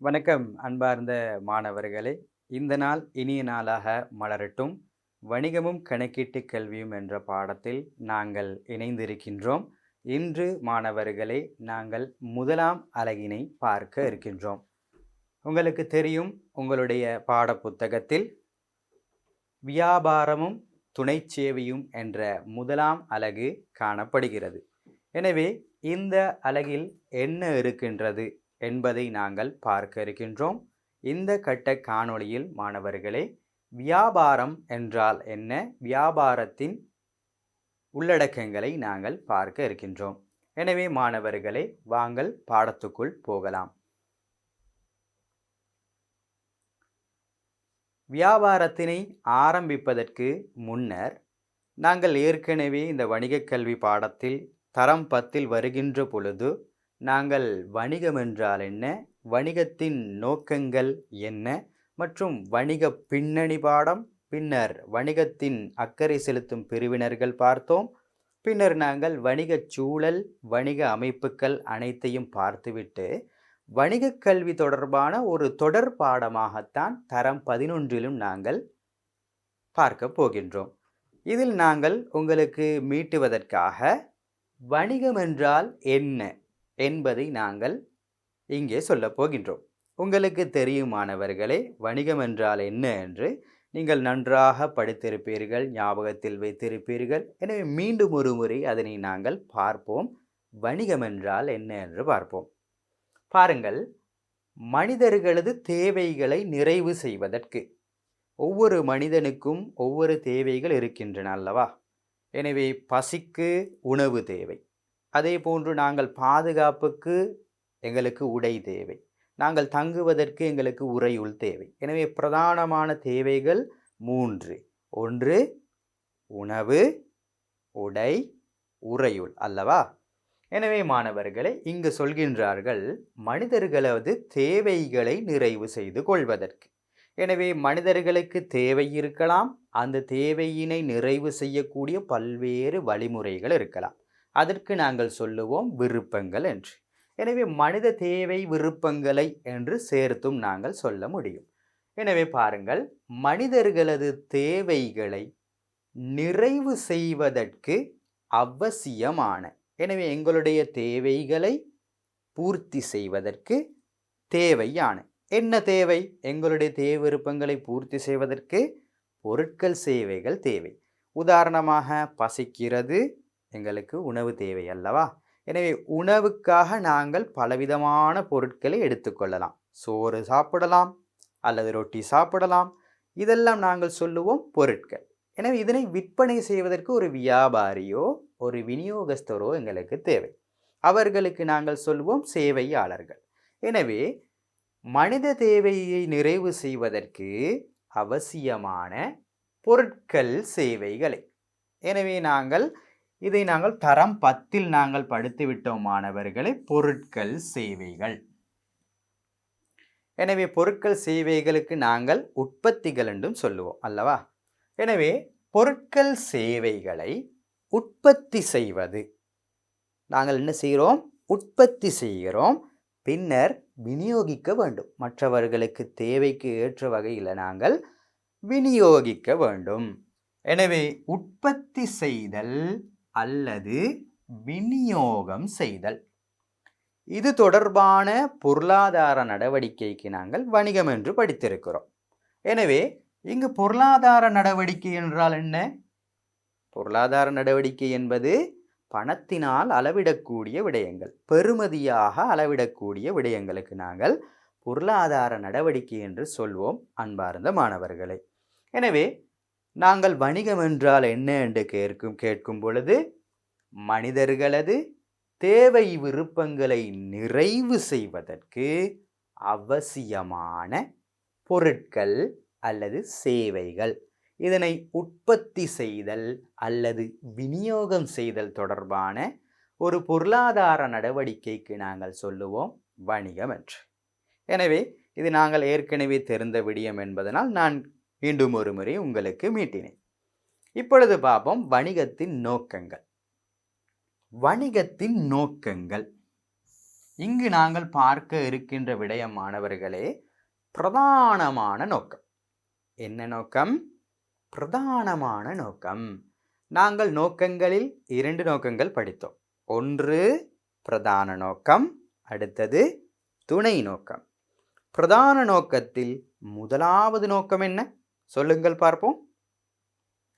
வணக்கம் அன்பார்ந்த மாணவர்களே. இந்த நாள் இனிய நாளாக மலரட்டும். வணிகமும் கணக்கீட்டு கல்வியும் என்ற பாடத்தில் நாங்கள் இணைந்திருக்கின்றோம். இன்று மாணவர்களே நாங்கள் முதலாம் அலகினை பார்க்க இருக்கின்றோம். உங்களுக்கு தெரியும், உங்களுடைய பாடப்புத்தகத்தில் வியாபாரமும் துணைச் சேவையும் என்ற முதலாம் அலகு காணப்படுகிறது. எனவே இந்த அலகில் என்ன இருக்கின்றது என்பதை நாங்கள் பார்க்க இருக்கின்றோம். இந்த கட்ட காணொளியில் மாணவர்களே, வியாபாரம் என்றால் என்ன, வியாபாரத்தின் உள்ளடக்கங்களை நாங்கள் பார்க்க இருக்கின்றோம். எனவே மாணவர்களே, வாங்கள் பாடத்துக்குள் போகலாம். வியாபாரத்தினை ஆரம்பிப்பதற்கு முன்னர் நாங்கள் ஏற்கனவே இந்த வணிகக் கல்வி பாடத்தில் தரம் 10 வருகின்ற பொழுது நாங்கள் வணிகம் என்றால் என்ன, வணிகத்தின் நோக்கங்கள் என்ன மற்றும் வணிக பின்னணி பாடம், பின்னர் வணிகத்தின் அக்கறை செலுத்தும் பிரிவினர்கள் பார்த்தோம். பின்னர் நாங்கள் வணிகச் சூழல், வணிக அமைப்புகள் அனைத்தையும் பார்த்துவிட்டு வணிகக் கல்வி தொடர்பான ஒரு தொடர் பாடமாகத்தான் தரம் 11லும் நாங்கள் பார்க்க போகின்றோம். இதில் நாங்கள் உங்களுக்கு மீட்டுவதற்காக வணிகம் என்றால் என்ன என்பதை நாங்கள் இங்கே சொல்ல போகின்றோம். உங்களுக்கு தெரியும் மாணவர்களே, வணிகம் என்றால் என்ன என்று நீங்கள் நன்றாக படித்திருப்பீர்கள், ஞாபகத்தில் வைத்திருப்பீர்கள். எனவே மீண்டும் ஒரு முறை அதனை நாங்கள் பார்ப்போம். வணிகம் என்றால் என்ன என்று பார்ப்போம். பாருங்கள், மனிதர்களது தேவைகளை நிறைவு செய்வதற்கு ஒவ்வொரு மனிதனுக்கும் ஒவ்வொரு தேவைகள் இருக்கின்றன அல்லவா? எனவே பசிக்கு உணவு தேவை, அதே போன்று நாங்கள் பாதுகாப்புக்கு எங்களுக்கு உடை தேவை, நாங்கள் தங்குவதற்கு எங்களுக்கு உறையுள் தேவை. எனவே பிரதானமான தேவைகள் 3: ஒன்று உணவு, உடை, உறையுள் அல்லவா? எனவே மாணவர்களை, இங்கு சொல்கின்றார்கள் மனிதர்களது தேவைகளை நிறைவு செய்து கொள்வதற்கு. எனவே மனிதர்களுக்கு தேவை இருக்கலாம், அந்த தேவையினை நிறைவு செய்யக்கூடிய பல்வேறு வழிமுறைகள் இருக்கலாம். அதற்கு நாங்கள் சொல்லுவோம் விருப்பங்கள் என்று. எனவே மனித தேவை விருப்பங்களை என்று சேர்த்தும் நாங்கள் சொல்ல முடியும். எனவே பாருங்கள், மனிதர்களது தேவைகளை நிறைவு செய்வதற்கு அவசியமான, எனவே எங்களுடைய தேவைகளை பூர்த்தி செய்வதற்கு தேவையான என்ன தேவை? எங்களுடைய தேவை விருப்பங்களை பூர்த்தி செய்வதற்கு பொருட்கள், சேவைகள் தேவை. உதாரணமாக பசிக்கிறது, எங்களுக்கு உணவு தேவை அல்லவா? எனவே உணவுக்காக நாங்கள் பலவிதமான பொருட்களை எடுத்துக்கொள்ளலாம். சோறு சாப்பிடலாம் அல்லது ரொட்டி சாப்பிடலாம். இதெல்லாம் நாங்கள் சொல்லுவோம் பொருட்கள். எனவே இதனை விற்பனை செய்வதற்கு ஒரு வியாபாரியோ ஒரு விநியோகஸ்தரோ எங்களுக்கு தேவை. அவர்களுக்கு நாங்கள் சொல்லுவோம் சேவையாளர்கள். எனவே மனித தேவையை நிறைவு செய்வதற்கு அவசியமான பொருட்கள், சேவைகளை. எனவே இதை நாங்கள் தரம் 10 நாங்கள் படித்துவிட்டோம் மாணவர்களே, பொருட்கள், சேவைகள். எனவே பொருட்கள், சேவைகளுக்கு நாங்கள் உற்பத்திகள் என்றும் சொல்லுவோம் அல்லவா? எனவே பொருட்கள், சேவைகளை உற்பத்தி செய்வது, நாங்கள் என்ன செய்கிறோம்? உற்பத்தி செய்கிறோம். பின்னர் விநியோகிக்க வேண்டும். மற்றவர்களுக்கு தேவைக்கு ஏற்ற வகையில் நாங்கள் விநியோகிக்க வேண்டும். எனவே உற்பத்தி செய்தல் அல்லது விநியோகம் செய்தல், இது தொடர்பான பொருளாதார நடவடிக்கைக்கு நாங்கள் வணிகம் என்று படித்திருக்கிறோம். எனவே இங்கு பொருளாதார நடவடிக்கை என்றால் என்ன? பொருளாதார நடவடிக்கை என்பது பணத்தினால் அளவிடக்கூடிய விடயங்கள், பெறுமதியாக அளவிடக்கூடிய விடயங்களுக்கு நாங்கள் பொருளாதார நடவடிக்கை என்று சொல்வோம் அன்பார்ந்த மாணவர்களே. எனவே நாங்கள் வணிகம் என்றால் என்ன என்று கேட்கும் பொழுது, மனிதர்களது தேவை விருப்பங்களை நிறைவு செய்வதற்கு அவசியமான பொருட்கள் அல்லது சேவைகள், இதனை உற்பத்தி செய்தல் அல்லது விநியோகம் செய்தல் தொடர்பான ஒரு பொருளாதார நடவடிக்கைக்கு நாங்கள் சொல்லுவோம் வணிகம் என்று. எனவே இது நாங்கள் ஏற்கனவே தெரிந்த விடயம் என்பதனால் நான் மீண்டும் ஒரு முறை உங்களுக்கு மீட்டினேன். இப்பொழுது பார்ப்போம் வணிகத்தின் நோக்கங்கள். வணிகத்தின் நோக்கங்கள் இங்கு நாங்கள் பார்க்க இருக்கின்ற விடயம் மாணவர்களே பிரதானமான நோக்கம். என்ன நோக்கம்? பிரதானமான நோக்கம். நாங்கள் நோக்கங்களில் 2 நோக்கங்கள் படித்தோம். ஒன்று பிரதான நோக்கம், அடுத்தது துணை நோக்கம். பிரதான நோக்கத்தில் முதலாவது நோக்கம் என்ன? சொல்லுங்கள் பார்ப்போம்.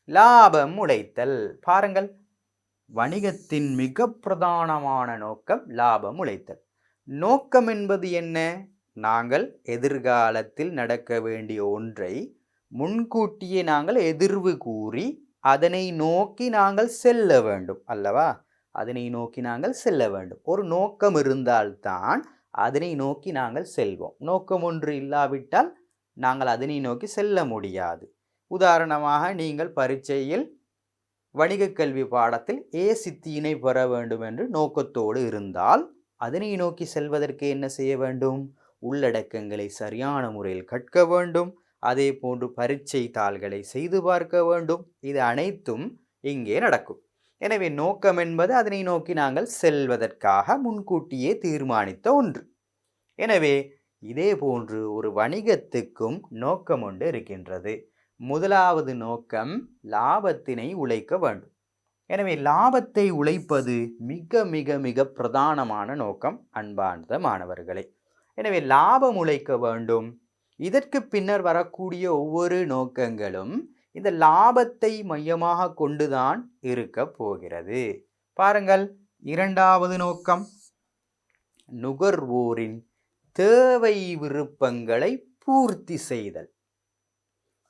லாபம் உழைத்தல். பாருங்கள், வணிகத்தின் மிக பிரதானமான நோக்கம் லாபம் உழைத்தல். நோக்கம் என்பது என்ன? நாங்கள் எதிர்காலத்தில் நடக்க வேண்டிய ஒன்றை முன்கூட்டியே நாங்கள் எதிர்வு கூறி அதனை நோக்கி நாங்கள் செல்ல வேண்டும் அல்லவா? அதனை நோக்கி நாங்கள் செல்ல வேண்டும். ஒரு நோக்கம் இருந்தால்தான் அதனை நோக்கி நாங்கள் செல்வோம். நோக்கம் ஒன்று இல்லாவிட்டால் நாங்கள் அதனை நோக்கி செல்ல முடியாது. உதாரணமாக, நீங்கள் பரீட்சையில் வணிக கல்வி பாடத்தில் சித்தியினை பெற வேண்டும் என்று நோக்கத்தோடு இருந்தால் அதனை நோக்கி செல்வதற்கு என்ன செய்ய வேண்டும்? உள்ளடக்கங்களை சரியான முறையில் கற்க வேண்டும். அதே போன்று பரீட்சை தாள்களை செய்து பார்க்க வேண்டும். இது அனைத்தும் இங்கே நடக்கும். எனவே நோக்கம் என்பது அதனை நோக்கி நாங்கள் செல்வதற்காக முன்கூட்டியே தீர்மானித்த ஒன்று. எனவே இதே போன்று ஒரு வணிகத்துக்கும் நோக்கம் ஒன்று இருக்கின்றது. முதலாவது நோக்கம் லாபத்தினை உழைக்க வேண்டும். எனவே லாபத்தை உழைப்பது மிக மிக மிக பிரதானமான நோக்கம் அன்பார்ந்த மாணவர்களே. எனவே லாபம் உழைக்க வேண்டும். இதற்கு பின்னர் வரக்கூடிய ஒவ்வொரு நோக்கங்களும் இந்த லாபத்தை மையமாக கொண்டுதான் இருக்க போகிறது. பாருங்கள், இரண்டாவது நோக்கம் நுகர்வோரின் தேவை விருப்பங்களை பூர்த்தி செய்தல்.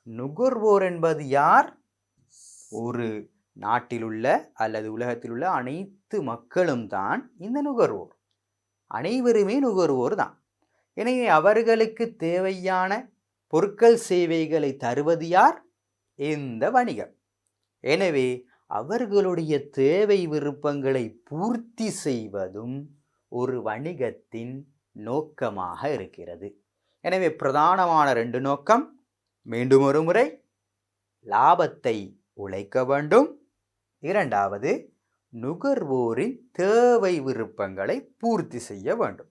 நுகர்வோர் என்பது யார்? ஒரு நாட்டில் உள்ள அல்லது உலகத்தில் உள்ள அனைத்து மக்களும் தான் இந்த நுகர்வோர். அனைவருமே நுகர்வோர் தான். எனவே அவர்களுக்கு தேவையான பொருட்கள் சேவைகளை தருவது யார்? இந்த வணிகம். எனவே அவர்களுடைய தேவை விருப்பங்களை பூர்த்தி செய்வதும் ஒரு வணிகத்தின் நோக்கமாக இருக்கிறது. எனவே பிரதானமான 2 நோக்கம். மீண்டும் ஒரு முறை, லாபத்தை உழைக்க வேண்டும். இரண்டாவது, நுகர்வோரின் தேவை விருப்பங்களை பூர்த்தி செய்ய வேண்டும்.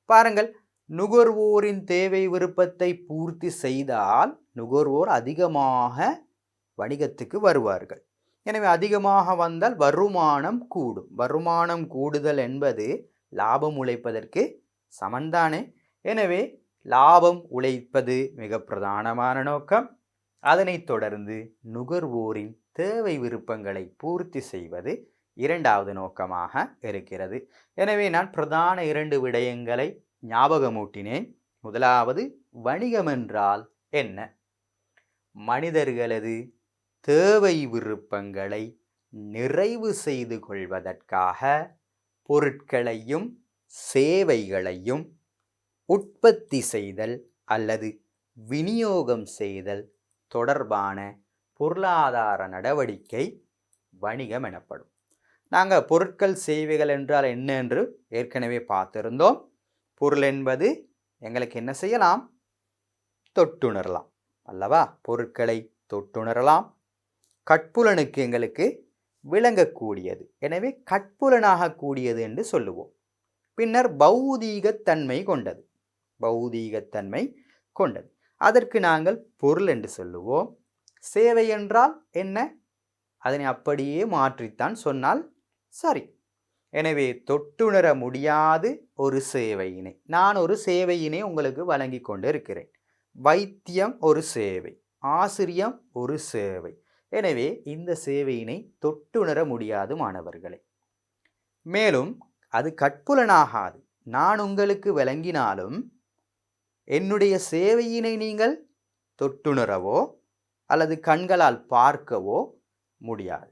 பாருங்கள், நுகர்வோரின் தேவை விருப்பத்தை பூர்த்தி செய்தால் நுகர்வோர் அதிகமாக வணிகத்துக்கு வருவார்கள். எனவே அதிகமாக வந்தால் வருமானம் கூடும். வருமானம் கூடுதல் என்பது லாபம் உழைப்பதற்கு சமன்தானே. எனவே லாபம் உழைப்பது மிக பிரதானமான நோக்கம். அதனைத் தொடர்ந்து நுகர்வோரின் தேவை விருப்பங்களை பூர்த்தி செய்வது இரண்டாவது நோக்கமாக இருக்கிறது. எனவே நான் பிரதான 2 விடயங்களை ஞாபகமூட்டினேன். முதலாவது, வணிகம் என்றால் என்ன? மனிதர்களது தேவை விருப்பங்களை நிறைவு செய்து கொள்வதற்காக பொருட்களையும் சேவைகளையும் உற்பத்தி செய்தல் அல்லது விநியோகம் செய்தல் தொடர்பான பொருளாதார நடவடிக்கை வணிகம் எனப்படும். நாங்கள் பொருட்கள் சேவைகள் என்றால் என்ன என்று ஏற்கனவே பார்த்திருந்தோம். பொருள் என்பது எங்களுக்கு என்ன செய்யலாம்? தொட்டுணரலாம் அல்லவா? பொருட்களை தொட்டுணரலாம். கட்புலனுக்கு எங்களுக்கு விளங்கக்கூடியது, எனவே கட்புலனாக கூடியது என்று சொல்லுவோம். பின்னர் பௌதீகத்தன்மை கொண்டது. பௌதீகத்தன்மை கொண்டது, அதற்கு நாங்கள் பொருள் என்று சொல்லுவோம். சேவை என்றால் என்ன? அதனை அப்படியே மாற்றித்தான் சொன்னால் சரி. எனவே தொட்டுணர முடியாது ஒரு சேவையினை நான் ஒரு சேவையினை உங்களுக்கு வழங்கி கொண்டு இருக்கிறேன். வைத்தியம் ஒரு சேவை, ஆசிரியம் ஒரு சேவை. எனவே இந்த சேவையினை தொட்டுணர முடியாது மாணவர்களே. மேலும் அது கட்புலனாகாது. நான் உங்களுக்கு வழங்கினாலும் என்னுடைய சேவையினை நீங்கள் தொட்டுணரவோ அல்லது கண்களால் பார்க்கவோ முடியாது.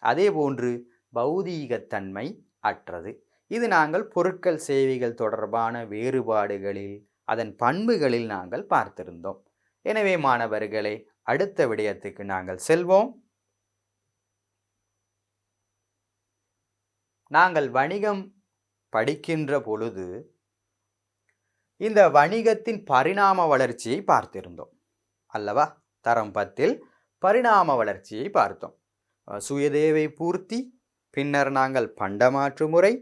அதே போன்று பௌதீகத்தன்மை அற்றது. இது நாங்கள் பொருட்கள் சேவைகள் தொடர்பான வேறுபாடுகளில் அதன் பண்புகளில் நாங்கள் பார்த்திருந்தோம். எனவே மாணவர்களே, அடுத்த விடயத்துக்கு நாங்கள் செல்வோம். நாங்கள் வணிகம் படிக்கின்ற பொழுது இந்த வணிகத்தின் பரிணாம வளர்ச்சியை பார்த்திருந்தோம் அல்லவா? தரம் 10 பரிணாம வளர்ச்சியை பார்த்தோம். சுயதேவை பூர்த்தி, பின்னர் நாங்கள் பண்டமாற்று முறை,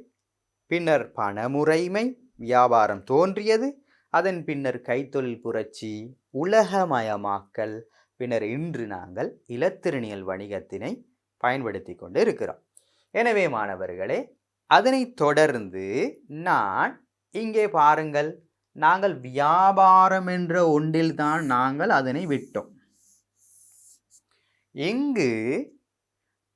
பின்னர் பணமுறைமை, வியாபாரம் தோன்றியது. அதன் பின்னர் கைத்தொழில் புரட்சி, உலகமயமாக்கல், பின்னர் இன்று நாங்கள் இலத்திரனியல் வணிகத்தினை பயன்படுத்தி கொண்டு இருக்கிறோம். எனவே மாணவர்களே, அதனைத் தொடர்ந்து நான் இங்கே பாருங்கள், நாங்கள் வியாபாரம் என்ற ஒன்றில்தான் நாங்கள் அதனை விட்டோம். இங்கு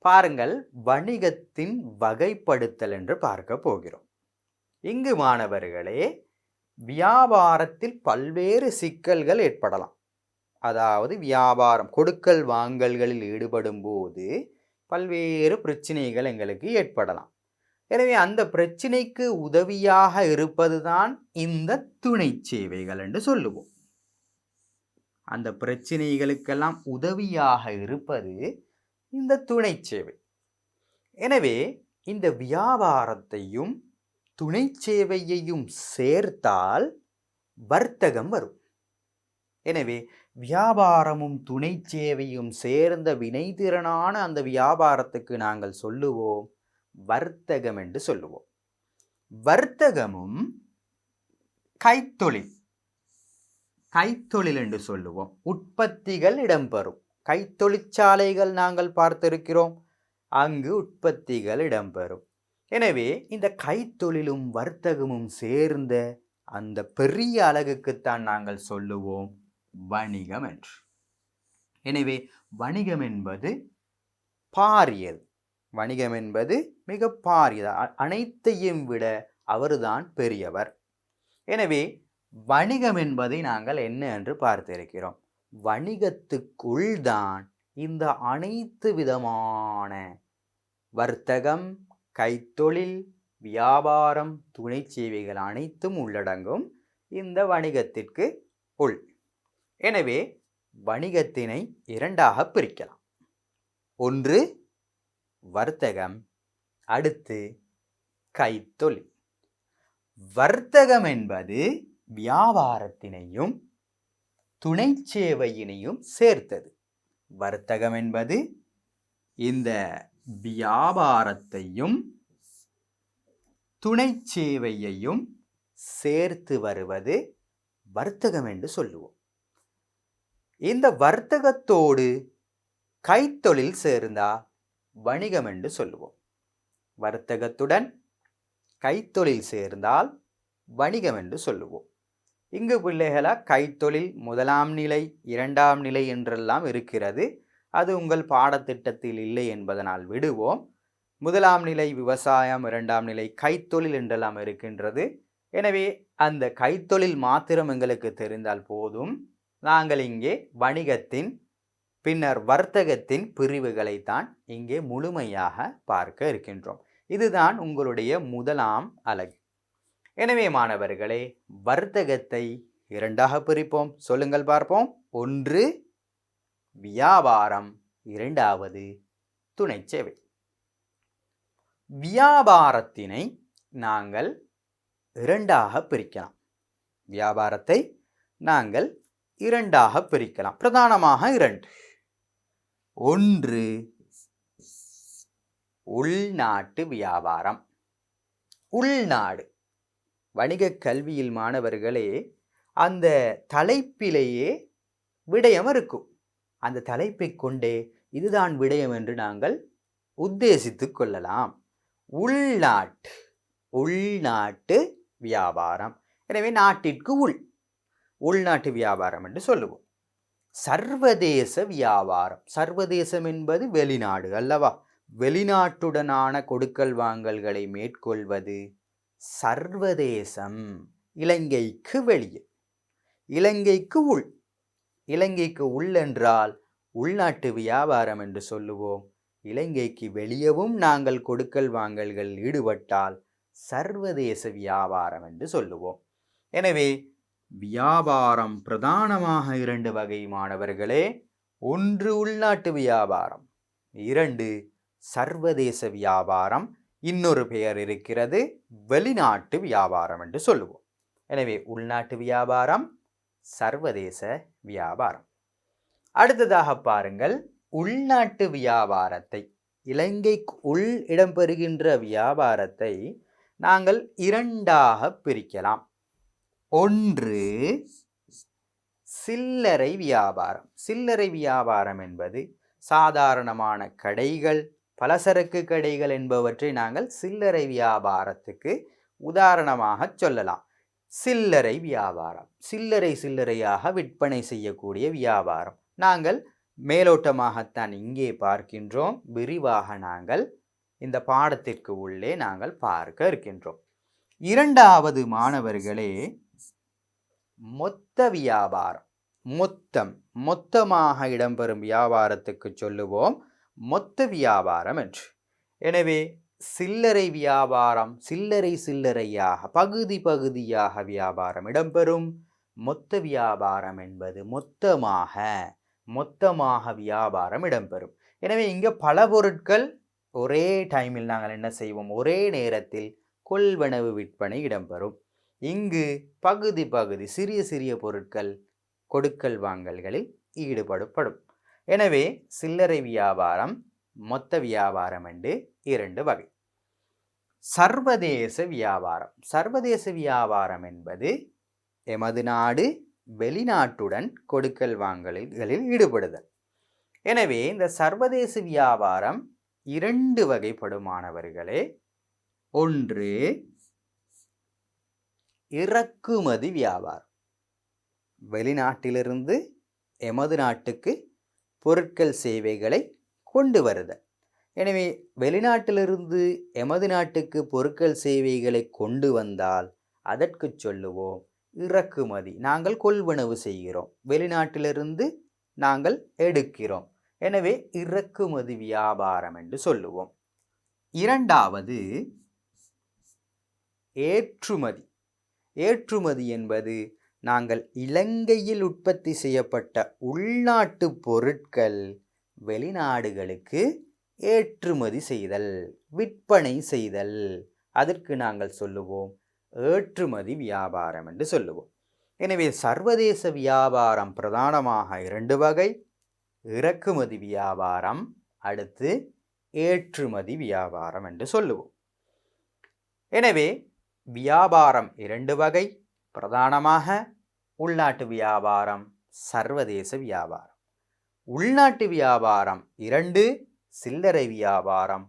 பாருங்கள், வணிகத்தின் வகைப்படுத்தல் என்று பார்க்க போகிறோம். இங்கு மாணவர்களே, வியாபாரத்தில் பல்வேறு சிக்கல்கள் ஏற்படலாம். அதாவது வியாபாரம் கொடுக்கல் வாங்கல்களில் ஈடுபடும் போது பல்வேறு பிரச்சனைகள் எங்களுக்கு ஏற்படலாம். எனவே அந்த பிரச்சனைக்கு உதவியாக இருப்பதுதான் இந்த துணை சேவைகள் என்று சொல்லுவோம். அந்த பிரச்சனைகளுக்கெல்லாம் உதவியாக இருப்பது இந்த துணை சேவை. எனவே இந்த வியாபாரத்தையும் துணை சேவையையும் சேர்த்தால் வர்த்தகம் வரும். எனவே வியாபாரமும் துணை சேவையும் சேர்ந்த வினைத்திறனான அந்த வியாபாரத்துக்கு நாங்கள் சொல்லுவோம் வர்த்தகம் என்று சொல்லுவோம். வர்த்தகமும் கைத்தொழில் என்று சொல்லுவோம். உற்பத்திகள் இடம்பெறும். கைத்தொழிற்சாலைகள் நாங்கள் பார்த்திருக்கிறோம், அங்கு உற்பத்திகள் இடம்பெறும். எனவே இந்த கைத்தொழிலும் வர்த்தகமும் சேர்ந்த அந்த பெரிய அலகுக்குத்தான் நாங்கள் சொல்லுவோம் வணிகம் என்று. எனவே வணிகம் என்பது பாரியது. வணிகம் என்பது மிக பாரியது. அனைத்தையும் விட அவர்தான் பெரியவர். எனவே வணிகம் என்பதை நாங்கள் என்ன என்று பார்த்திருக்கிறோம். வணிகத்துக்குள் தான் இந்த அனைத்து விதமான வர்த்தகம், கைத்தொழில், வியாபாரம், துணை சேவைகள் அனைத்தும் உள்ளடங்கும் இந்த வணிகத்திற்கு உள். எனவே வணிகத்தினை இரண்டாக பிரிக்கலாம். ஒன்று வர்த்தகம், அடுத்து கைத்தொழில். வர்த்தகம் என்பது வியாபாரத்தினையும் துணை சேவையினையும் சேர்த்தது. வர்த்தகம் என்பது இந்த வியாபாரத்தையும் துணை சேவையையும் சேர்த்து வருவது வர்த்தகம் என்று சொல்லுவோம். இந்த வர்த்தகத்தோடு கைத்தொழில் சேர்ந்தா வணிகம் என்று சொல்லுவோம். வர்த்தகத்துடன் கைத்தொழில் சேர்ந்தால் வணிகம் என்று சொல்லுவோம். இங்கு பிள்ளைகளா கைத்தொழில் முதலாம் நிலை, இரண்டாம் நிலை என்றெல்லாம் இருக்கிறது. அது உங்கள் பாடத்திட்டத்தில் இல்லை என்பதனால் விடுவோம். முதலாம் நிலை விவசாயம், இரண்டாம் நிலை கைத்தொழில் என்றெல்லாம் இருக்கின்றது. எனவே அந்த கைத்தொழில் மாத்திரம் எங்களுக்கு தெரிந்தால் போதும். நாங்கள் இங்கே வணிகத்தின் பின்னர் வர்த்தகத்தின் பிரிவுகளைத்தான் இங்கே முழுமையாக பார்க்க இருக்கின்றோம். இதுதான் உங்களுடைய முதலாம் அலகு. எனவே மாணவர்களே, வர்த்தகத்தை இரண்டாக பிரிப்போம். சொல்லுங்கள் பார்ப்போம். ஒன்று வியாபாரம், இரண்டாவது துணை சேவை. வியாபாரத்தினை நாங்கள் இரண்டாக பிரிக்கலாம். வியாபாரத்தை நாங்கள் இரண்டாக பிரிக்கலாம். பிரதானமாக இரண்டு. ஒன்று உள்நாட்டு வியாபாரம். உள்நாடு வணிக கல்வியில் மாணவர்களே, அந்த தலைப்பிலேயே விடயம் இருக்கும். அந்த தலைப்பை கொண்டே இதுதான் விடயம் என்று நாங்கள் உத்தேசித்து கொள்ளலாம். உள்நாட்டு வியாபாரம். எனவே நாட்டிற்கு உள்நாட்டு வியாபாரம் என்று சொல்லுவோம். சர்வதேச வியாபாரம். சர்வதேசம் என்பது வெளிநாடு அல்லவா? வெளிநாட்டுடனான கொடுக்கல் வாங்கல்களை மேற்கொள்வது சர்வதேசம். இலங்கைக்கு வெளியே, இலங்கைக்கு உள். இலங்கைக்கு உள் என்றால் உள்நாட்டு வியாபாரம் என்று சொல்லுவோம். இலங்கைக்கு வெளியவும் நாங்கள் கொடுக்கல் வாங்கல்கள் ஈடுபட்டால் சர்வதேச வியாபாரம் என்று சொல்லுவோம். எனவே வியாபாரம் பிரதானமாக இரண்டு வகை மாணவர்களே. ஒன்று உள்நாட்டு வியாபாரம், இரண்டு சர்வதேச வியாபாரம். இன்னொரு பெயர் இருக்கிறது, வெளிநாட்டு வியாபாரம் என்று சொல்லுவோம். எனவே உள்நாட்டு வியாபாரம், சர்வதேச வியாபாரம். அடுத்ததாக பாருங்கள், உள்நாட்டு வியாபாரத்தை, இலங்கைக்கு உள் இடம்பெறுகின்ற வியாபாரத்தை நாங்கள் இரண்டாக பிரிக்கலாம். ஒன்று சில்லறை வியாபாரம். சில்லறை வியாபாரம் என்பது சாதாரணமான கடைகள், பலசரக்கு கடைகள் என்பவற்றை நாங்கள் சில்லறை வியாபாரத்துக்கு உதாரணமாக சொல்லலாம். சில்லறை வியாபாரம் சில்லறையாக விற்பனை செய்யக்கூடிய வியாபாரம். நாங்கள் மேலோட்டமாகத்தான் இங்கே பார்க்கின்றோம். விரிவாக நாங்கள் இந்த பாடத்திற்கு உள்ளே நாங்கள் பார்க்க இருக்கின்றோம். இரண்டாவது மாணவர்களே, மொத்த வியாபாரம். மொத்தமாக இடம்பெறும் வியாபாரத்துக்கு சொல்லுவோம் மொத்த வியாபாரம் என்று. எனவே சில்லறை வியாபாரம் சில்லறையாக பகுதியாக வியாபாரம் இடம்பெறும். மொத்த வியாபாரம் என்பது மொத்தமாக வியாபாரம் இடம்பெறும். எனவே இங்கே பல பொருட்கள் ஒரே டைமில் நாங்கள் என்ன செய்வோம், ஒரே நேரத்தில் கொள்வனவு விற்பனை இடம்பெறும். இங்கு பகுதி சிறிய பொருட்கள் கொடுக்கல் வாங்கல்களில் ஈடுபடப்படும். எனவே சில்லறை வியாபாரம் மொத்த வியாபாரம் என்று இரண்டு வகை. சர்வதேச வியாபாரம் என்பது எமது நாடு வெளிநாட்டுடன் கொடுக்கல் வாங்கல்களில் ஈடுபடுதல். எனவே இந்த சர்வதேச வியாபாரம் இரண்டு வகைப்படும் மாணவர்களே. ஒன்று இறக்குமதி வியாபாரம். வெளிநாட்டிலிருந்து எமது நாட்டுக்கு பொருட்கள் சேவைகளை கொண்டு வருதல். எனவே வெளிநாட்டிலிருந்து எமது நாட்டுக்கு பொருட்கள் சேவைகளை கொண்டு வந்தால் அதற்கு சொல்லுவோம் இறக்குமதி. நாங்கள் கொள்வனவு செய்கிறோம், வெளிநாட்டிலிருந்து நாங்கள் எடுக்கிறோம். எனவே இறக்குமதி வியாபாரம் என்று சொல்லுவோம். இரண்டாவது ஏற்றுமதி என்பது நாங்கள் இலங்கையில் உற்பத்தி செய்யப்பட்ட உள்நாட்டு பொருட்கள் வெளிநாடுகளுக்கு ஏற்றுமதி செய்தல், விற்பனை செய்தல். அதற்கு நாங்கள் சொல்லுவோம் ஏற்றுமதி வியாபாரம் என்று சொல்லுவோம். எனவே சர்வதேச வியாபாரம் பிரதானமாக இரண்டு வகை. இறக்குமதி வியாபாரம், அடுத்து ஏற்றுமதி வியாபாரம் என்று சொல்லுவோம். எனவே வியாபாரம் இரண்டு வகை, பிரதானமாக உள்நாட்டு வியாபாரம், சர்வதேச வியாபாரம். உள்நாட்டு வியாபாரம் இரண்டு, சில்லறை வியாபாரம்,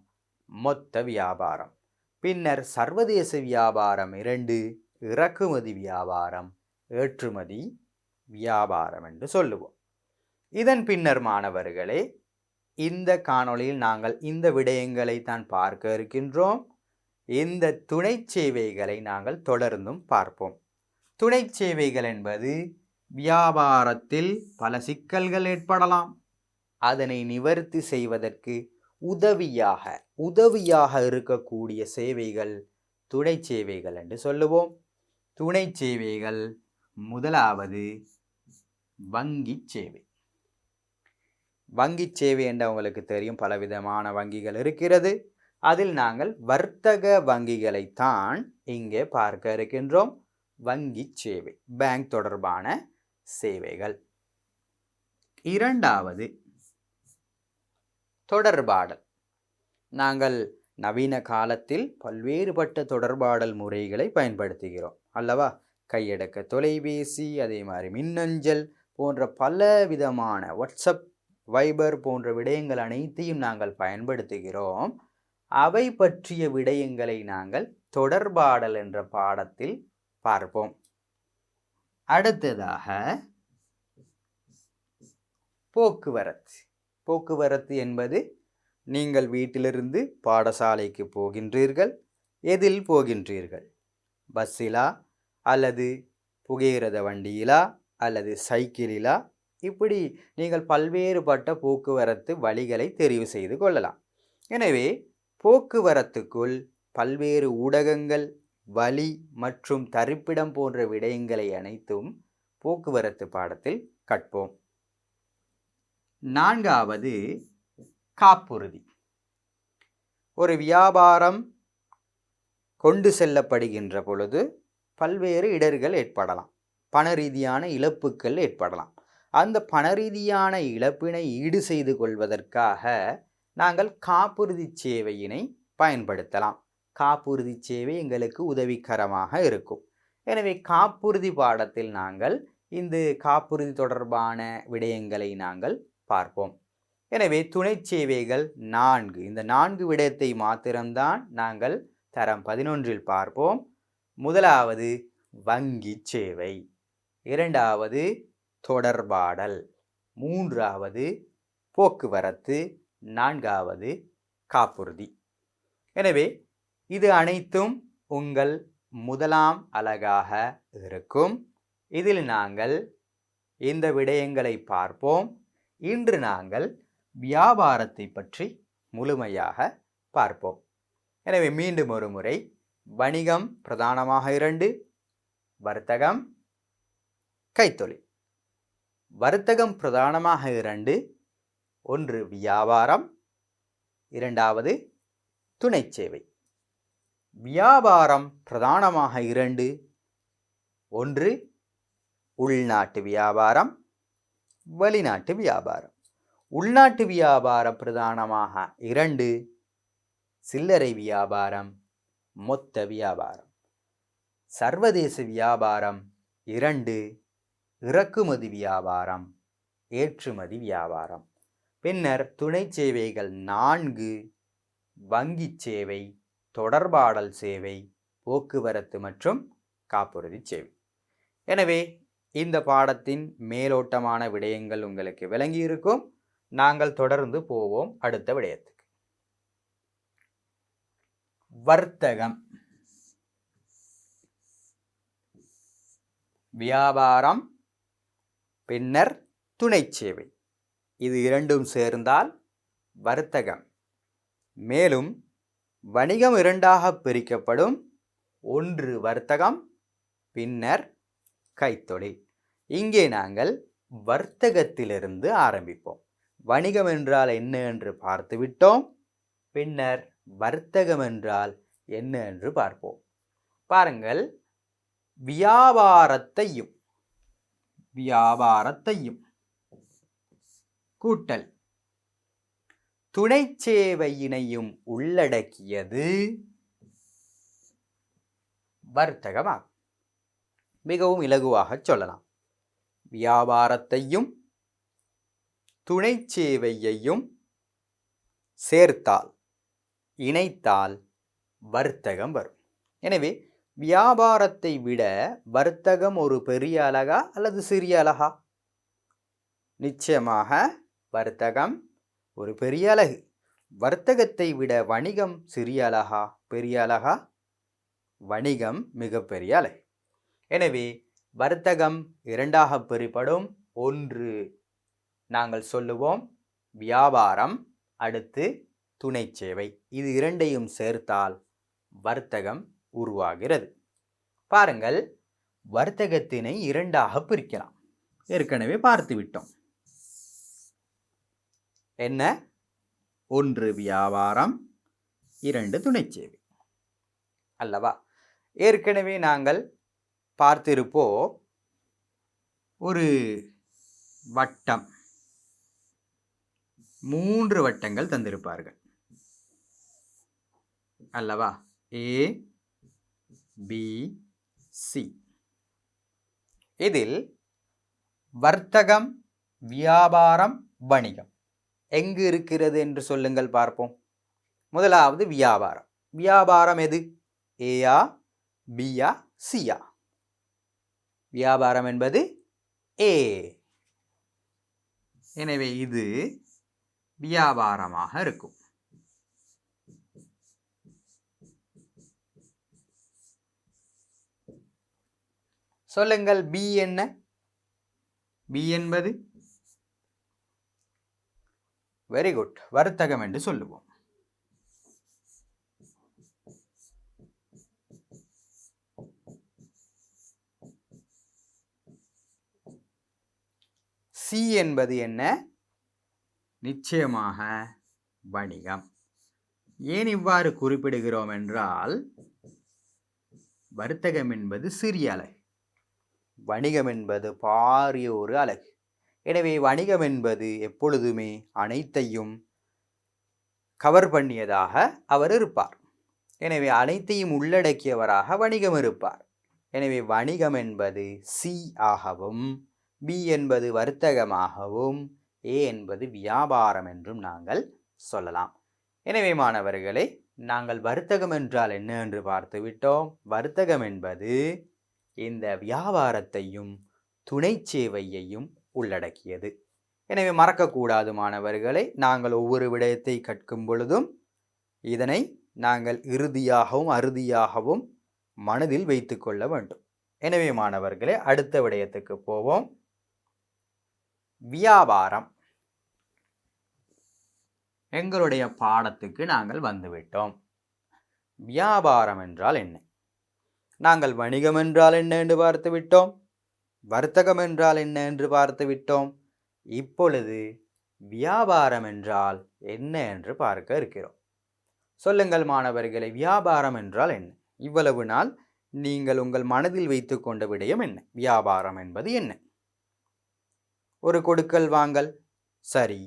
மொத்த வியாபாரம். பின்னர் சர்வதேச வியாபாரம் இரண்டு, இறக்குமதி வியாபாரம், ஏற்றுமதி வியாபாரம் என்று சொல்லுவோம். இதன் பின்னர் மாணவர்களே, இந்த காணொளியில் நாங்கள் இந்த விடயங்களை தான் பார்க்க இருக்கின்றோம். இந்த துணை சேவைகளை நாங்கள் தொடர்ந்தும் பார்ப்போம். துணை சேவைகள் என்பது வியாபாரத்தில் பல சிக்கல்கள் ஏற்படலாம், அதனை நிவர்த்தி செய்வதற்கு உதவியாக இருக்கக்கூடிய சேவைகள் துணை சேவைகள் என்று சொல்லுவோம். துணை சேவைகள் முதலாவது வங்கி சேவை. வங்கி சேவை என்று உங்களுக்கு தெரியும், பலவிதமான வங்கிகள் இருக்கிறது. அதில் நாங்கள் வர்த்தக வங்கிகளைத்தான் இங்கே பார்க்க இருக்கின்றோம். வங்கி சேவை, பேங்க் தொடர்பான சேவைகள். இரண்டாவது தொடர்பாடல். நாங்கள் நவீன காலத்தில் பல்வேறுபட்ட தொடர்பாடல் முறைகளை பயன்படுத்துகிறோம் அல்லவா? கையடக்க தொலைபேசி, அதே மாதிரி மின்னஞ்சல் போன்ற பல விதமான வாட்ஸ்அப், வைபர் போன்ற விடயங்கள் அனைத்தையும் நாங்கள் பயன்படுத்துகிறோம். அவை பற்றிய விடயங்களை நாங்கள் தொடர்பாடல் என்ற பாடத்தில் பார்ப்போம். அடுத்ததாக போக்குவரத்து என்பது நீங்கள் வீட்டிலிருந்து பாடசாலைக்கு போகின்றீர்கள். எதில் போகின்றீர்கள்? பஸ்ஸிலா, அல்லது புகையிரத வண்டியிலா, அல்லது சைக்கிளிலா? இப்படி நீங்கள் பல்வேறுபட்ட போக்குவரத்து வழிகளை தெரிவு செய்து கொள்ளலாம். எனவே போக்குவரத்துக்குள் பல்வேறு ஊடகங்கள், வழி மற்றும் தரிப்பிடம் போன்ற விடயங்களை அனைத்தும் போக்குவரத்து பாடத்தில் கற்போம். நான்காவது காப்புறுதி. ஒரு வியாபாரம் கொண்டு செல்லப்படுகின்ற பொழுது பல்வேறு இடர்கள் ஏற்படலாம், பண ரீதியான இழப்புகள் ஏற்படலாம். அந்த பண ரீதியான இழப்பினை ஈடு செய்து கொள்வதற்காக நாங்கள் காப்புறுதி சேவையினை பயன்படுத்தலாம். காப்புறுதி சேவை எங்களுக்கு உதவிகரமாக இருக்கும். எனவே காப்புறுதி பாடத்தில் நாங்கள் இந்த காப்புறுதி தொடர்பான விடயங்களை நாங்கள் பார்ப்போம். எனவே துணை சேவைகள் 4, இந்த 4 விடயத்தை மாத்திரம்தான் நாங்கள் தரம் 11 பார்ப்போம். முதலாவது வங்கி சேவை, இரண்டாவது தொடர்பாடல், மூன்றாவது போக்குவரத்து, நான்காவது காப்புறுதி. எனவே இது அனைத்தும் உங்கள் முதலாம் அலகாக இருக்கும். இதில் நாங்கள் இந்த விடயங்களை பார்ப்போம். இன்று நாங்கள் வியாபாரத்தை பற்றி முழுமையாக பார்ப்போம். எனவே மீண்டும் ஒரு முறை, வணிகம் பிரதானமாக 2, வர்த்தகம், கைத்தொழில். வர்த்தகம் பிரதானமாக 2, ஒன்று வியாபாரம், இரண்டாவது துணை சேவை. வியாபாரம் பிரதானமாக 2, ஒன்று உள்நாட்டு வியாபாரம், வெளிநாட்டு வியாபாரம். உள்நாட்டு வியாபாரம் பிரதானமாக 2, சில்லறை வியாபாரம், மொத்த வியாபாரம். சர்வதேச வியாபாரம் 2, இறக்குமதி வியாபாரம், ஏற்றுமதி வியாபாரம். பின்னர் துணை சேவைகள் 4, வங்கி சேவை, தொடர்பாடல் சேவை, போக்குவரத்து மற்றும் காப்புறுதி சேவை. எனவே இந்த பாடத்தின் மேலோட்டமான விடயங்கள் உங்களுக்கு விளங்கி இருக்கும். நாங்கள் தொடர்ந்து போவோம் அடுத்த விடயத்துக்கு. வர்த்தகம், வியாபாரம், பின்னர் துணை சேவை, இது இரண்டும் சேர்ந்தால் வர்த்தகம். மேலும் வணிகம் 2ஆக பிரிக்கப்படும். ஒன்று வர்த்தகம், பின்னர் கைத்தொழில். இங்கே நாங்கள் வர்த்தகத்திலிருந்து ஆரம்பிப்போம். வணிகம் என்றால் என்ன என்று பார்த்துவிட்டோம். பின்னர் வர்த்தகம் என்றால் என்ன என்று பார்ப்போம். பாருங்கள், வியாபாரத்தையும் கூட்டல் துணை சேவையினையும் உள்ளடக்கியது வர்த்தகமாகும். மிகவும் இலகுவாக சொல்லலாம். வியாபாரத்தையும் துணை சேவையையும் சேர்த்தால், இணைத்தால் வர்த்தகம் வரும். எனவே வியாபாரத்தை விட வர்த்தகம் ஒரு பெரிய அலகா அல்லது சிறிய அலகா? நிச்சயமாக வர்த்தகம் ஒரு பெரிய அலகு. வர்த்தகத்தை விட வணிகம் சிறிய அலகா, பெரிய அலகா? வணிகம் மிகப்பெரிய அலகு. எனவே வர்த்தகம் 2ஆக பிரிப்படும். ஒன்று நாங்கள் சொல்லுவோம் வியாபாரம், அடுத்து துணை சேவை. இது இரண்டையும் சேர்த்தால் வர்த்தகம் உருவாகிறது. பாருங்கள், வர்த்தகத்தினை 2ஆக பிரிக்கலாம். ஏற்கனவே பார்த்து விட்டோம். என்ன? ஒன்று வியாபாரம், 2 துணை சேவை அல்லவா? ஏற்கனவே நாங்கள் பார்த்திருப்போம். ஒரு வட்டம், 3 வட்டங்கள் தந்திருப்பார்கள் அல்லவா? A, B, C. இதில் வர்த்தகம், வியாபாரம், வணிகம் எங்கு இருக்கிறது என்று சொல்லுங்கள் பார்ப்போம். முதலாவது வியாபாரம். வியாபாரம் எது? ஏயா, பியா, சியா? வியாபாரம் என்பது ஏ. எனவே இது வியாபாரமாக இருக்கும். சொல்லுங்கள், பி என்ன? பி என்பது வெரி குட், வர்த்தகம் என்று சொல்லுவோம். சி என்பது என்ன? நிச்சயமாக வணிகம். ஏன் இவ்வாறு குறிப்பிடுகிறோம் என்றால், வர்த்தகம் என்பது சிறிய அலகு, வணிகம் என்பது பாரிய ஒரு அலகு. எனவே வணிகம் என்பது எப்பொழுதுமே அனைத்தையும் கவர் பண்ணியதாக அவர் இருப்பார். எனவே அனைத்தையும் உள்ளடக்கியவராக வணிகம் இருப்பார். எனவே வணிகம் என்பது சி ஆகவும், பி என்பது வர்த்தகமாகவும், ஏ என்பது வியாபாரம் என்றும் நாங்கள் சொல்லலாம். எனவே மாணவர்களே, நாங்கள் வர்த்தகம் என்றால் என்ன என்று பார்த்து விட்டோம். வர்த்தகம் என்பது இந்த வியாபாரத்தையும் துணை சேவையையும் உள்ளடக்கியது. எனவே மறக்கக்கூடாது மாணவர்களை, நாங்கள் ஒவ்வொரு விடயத்தை கற்கும் பொழுதும் இதனை நாங்கள் இறுதியாகவும் அறுதியாகவும் மனதில் வைத்து கொள்ள வேண்டும். எனவே மாணவர்களே, அடுத்த விடயத்துக்கு போவோம். வியாபாரம். எங்களுடைய பாடத்துக்கு நாங்கள் வந்துவிட்டோம். வியாபாரம் என்றால் என்ன? நாங்கள் வணிகம் என்றால் என்ன என்று பார்த்து விட்டோம். வர்த்தகம் என்றால் என்ன என்று பார்த்து விட்டோம். இப்பொழுது வியாபாரம் என்றால் என்ன என்று பார்க்க இருக்கிறோம். சொல்லுங்கள் மாணவர்களை, வியாபாரம் என்றால் என்ன? இவ்வளவு நாள் நீங்கள் உங்கள் மனதில் வைத்து கொண்ட விடயம் என்ன? வியாபாரம் என்பது என்ன? ஒரு கொடுக்கல் வாங்கல், சரி.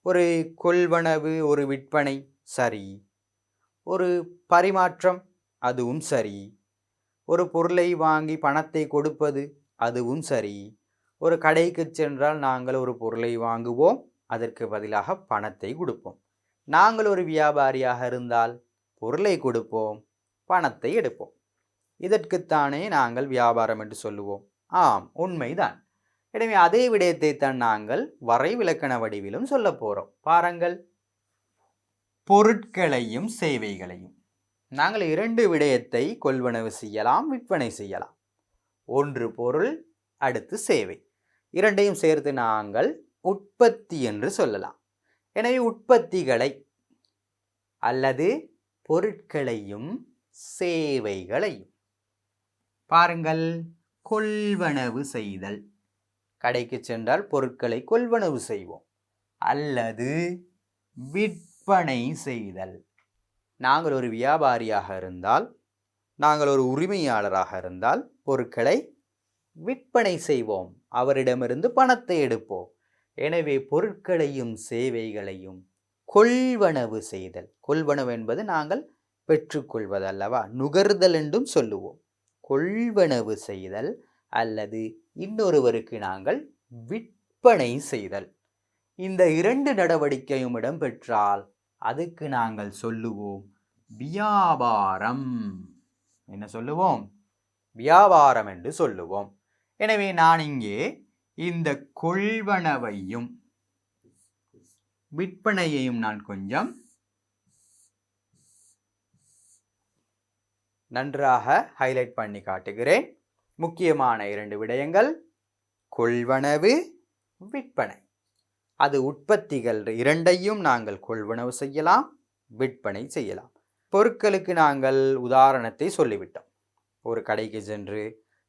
ஒரு கொள்வனவு, ஒரு விற்பனை, சரி. ஒரு பரிமாற்றம், அதுவும் சரி. ஒரு பொருளை வாங்கி பணத்தை கொடுப்பது, அதுவும் சரி. ஒரு கடைக்கு சென்றால் நாங்கள் ஒரு பொருளை வாங்குவோம், அதற்கு பதிலாக பணத்தை கொடுப்போம். நாங்கள் ஒரு வியாபாரியாக இருந்தால் பொருளை கொடுப்போம், பணத்தை எடுப்போம். இதற்குத்தானே நாங்கள் வியாபாரம் என்று சொல்லுவோம். ஆம், உண்மைதான். எனவே அதே விடயத்தை தான் நாங்கள் வரைவிலக்கண வடிவிலும் சொல்ல போறோம். பாருங்கள், பொருட்களையும் சேவைகளையும் நாங்கள் இரண்டு விடயத்தை கொள்வனவு செய்யலாம், விற்பனை செய்யலாம். ஒன்று பொருள், அடுத்து சேவை. இரண்டையும் சேர்த்து நாங்கள் உற்பத்தி என்று சொல்லலாம். எனவே உற்பத்திகளை அல்லது பொருட்களையும் சேவைகளையும் பாருங்கள். கொள்வனவு செய்தல், கடைக்கு சென்றால் பொருட்களை கொள்வனவு செய்வோம். அல்லது விற்பனை செய்தல், நாங்கள் ஒரு வியாபாரியாக இருந்தால், நாங்கள் ஒரு உரிமையாளராக இருந்தால் பொருட்களை விற்பனை செய்வோம், அவரிடமிருந்து பணத்தை எடுப்போம். எனவே பொருட்களையும் சேவைகளையும் கொள்வனவு செய்தல். கொள்வனவு என்பது நாங்கள் பெற்றுக்கொள்வது அல்லவா, நுகர்தல் என்றும் சொல்லுவோம். கொள்வனவு செய்தல் அல்லது இன்னொருவருக்கு நாங்கள் விற்பனை செய்தல். இந்த இரண்டு நடவடிக்கையும் இடம்பெற்றால் அதுக்கு நாங்கள் சொல்லுவோம் வியாபாரம். என்ன சொல்லுவோம்? வியாபாரம் என்று சொல்லுவோம். எனவே நான் இங்கே இந்த கொள்வனவையும் விற்பனையையும் நான் கொஞ்சம் நன்றாக ஹைலைட் பண்ணி காட்டுகிறேன். முக்கியமான இரண்டு விடயங்கள், கொள்வனவு, விற்பனை. அது உற்பத்திகள் இரண்டையும் நாங்கள் கொள்வனவு செய்யலாம், விற்பனை செய்யலாம். பொருட்களுக்கு நாங்கள் உதாரணத்தை சொல்லிவிட்டோம். ஒரு கடைக்கு சென்று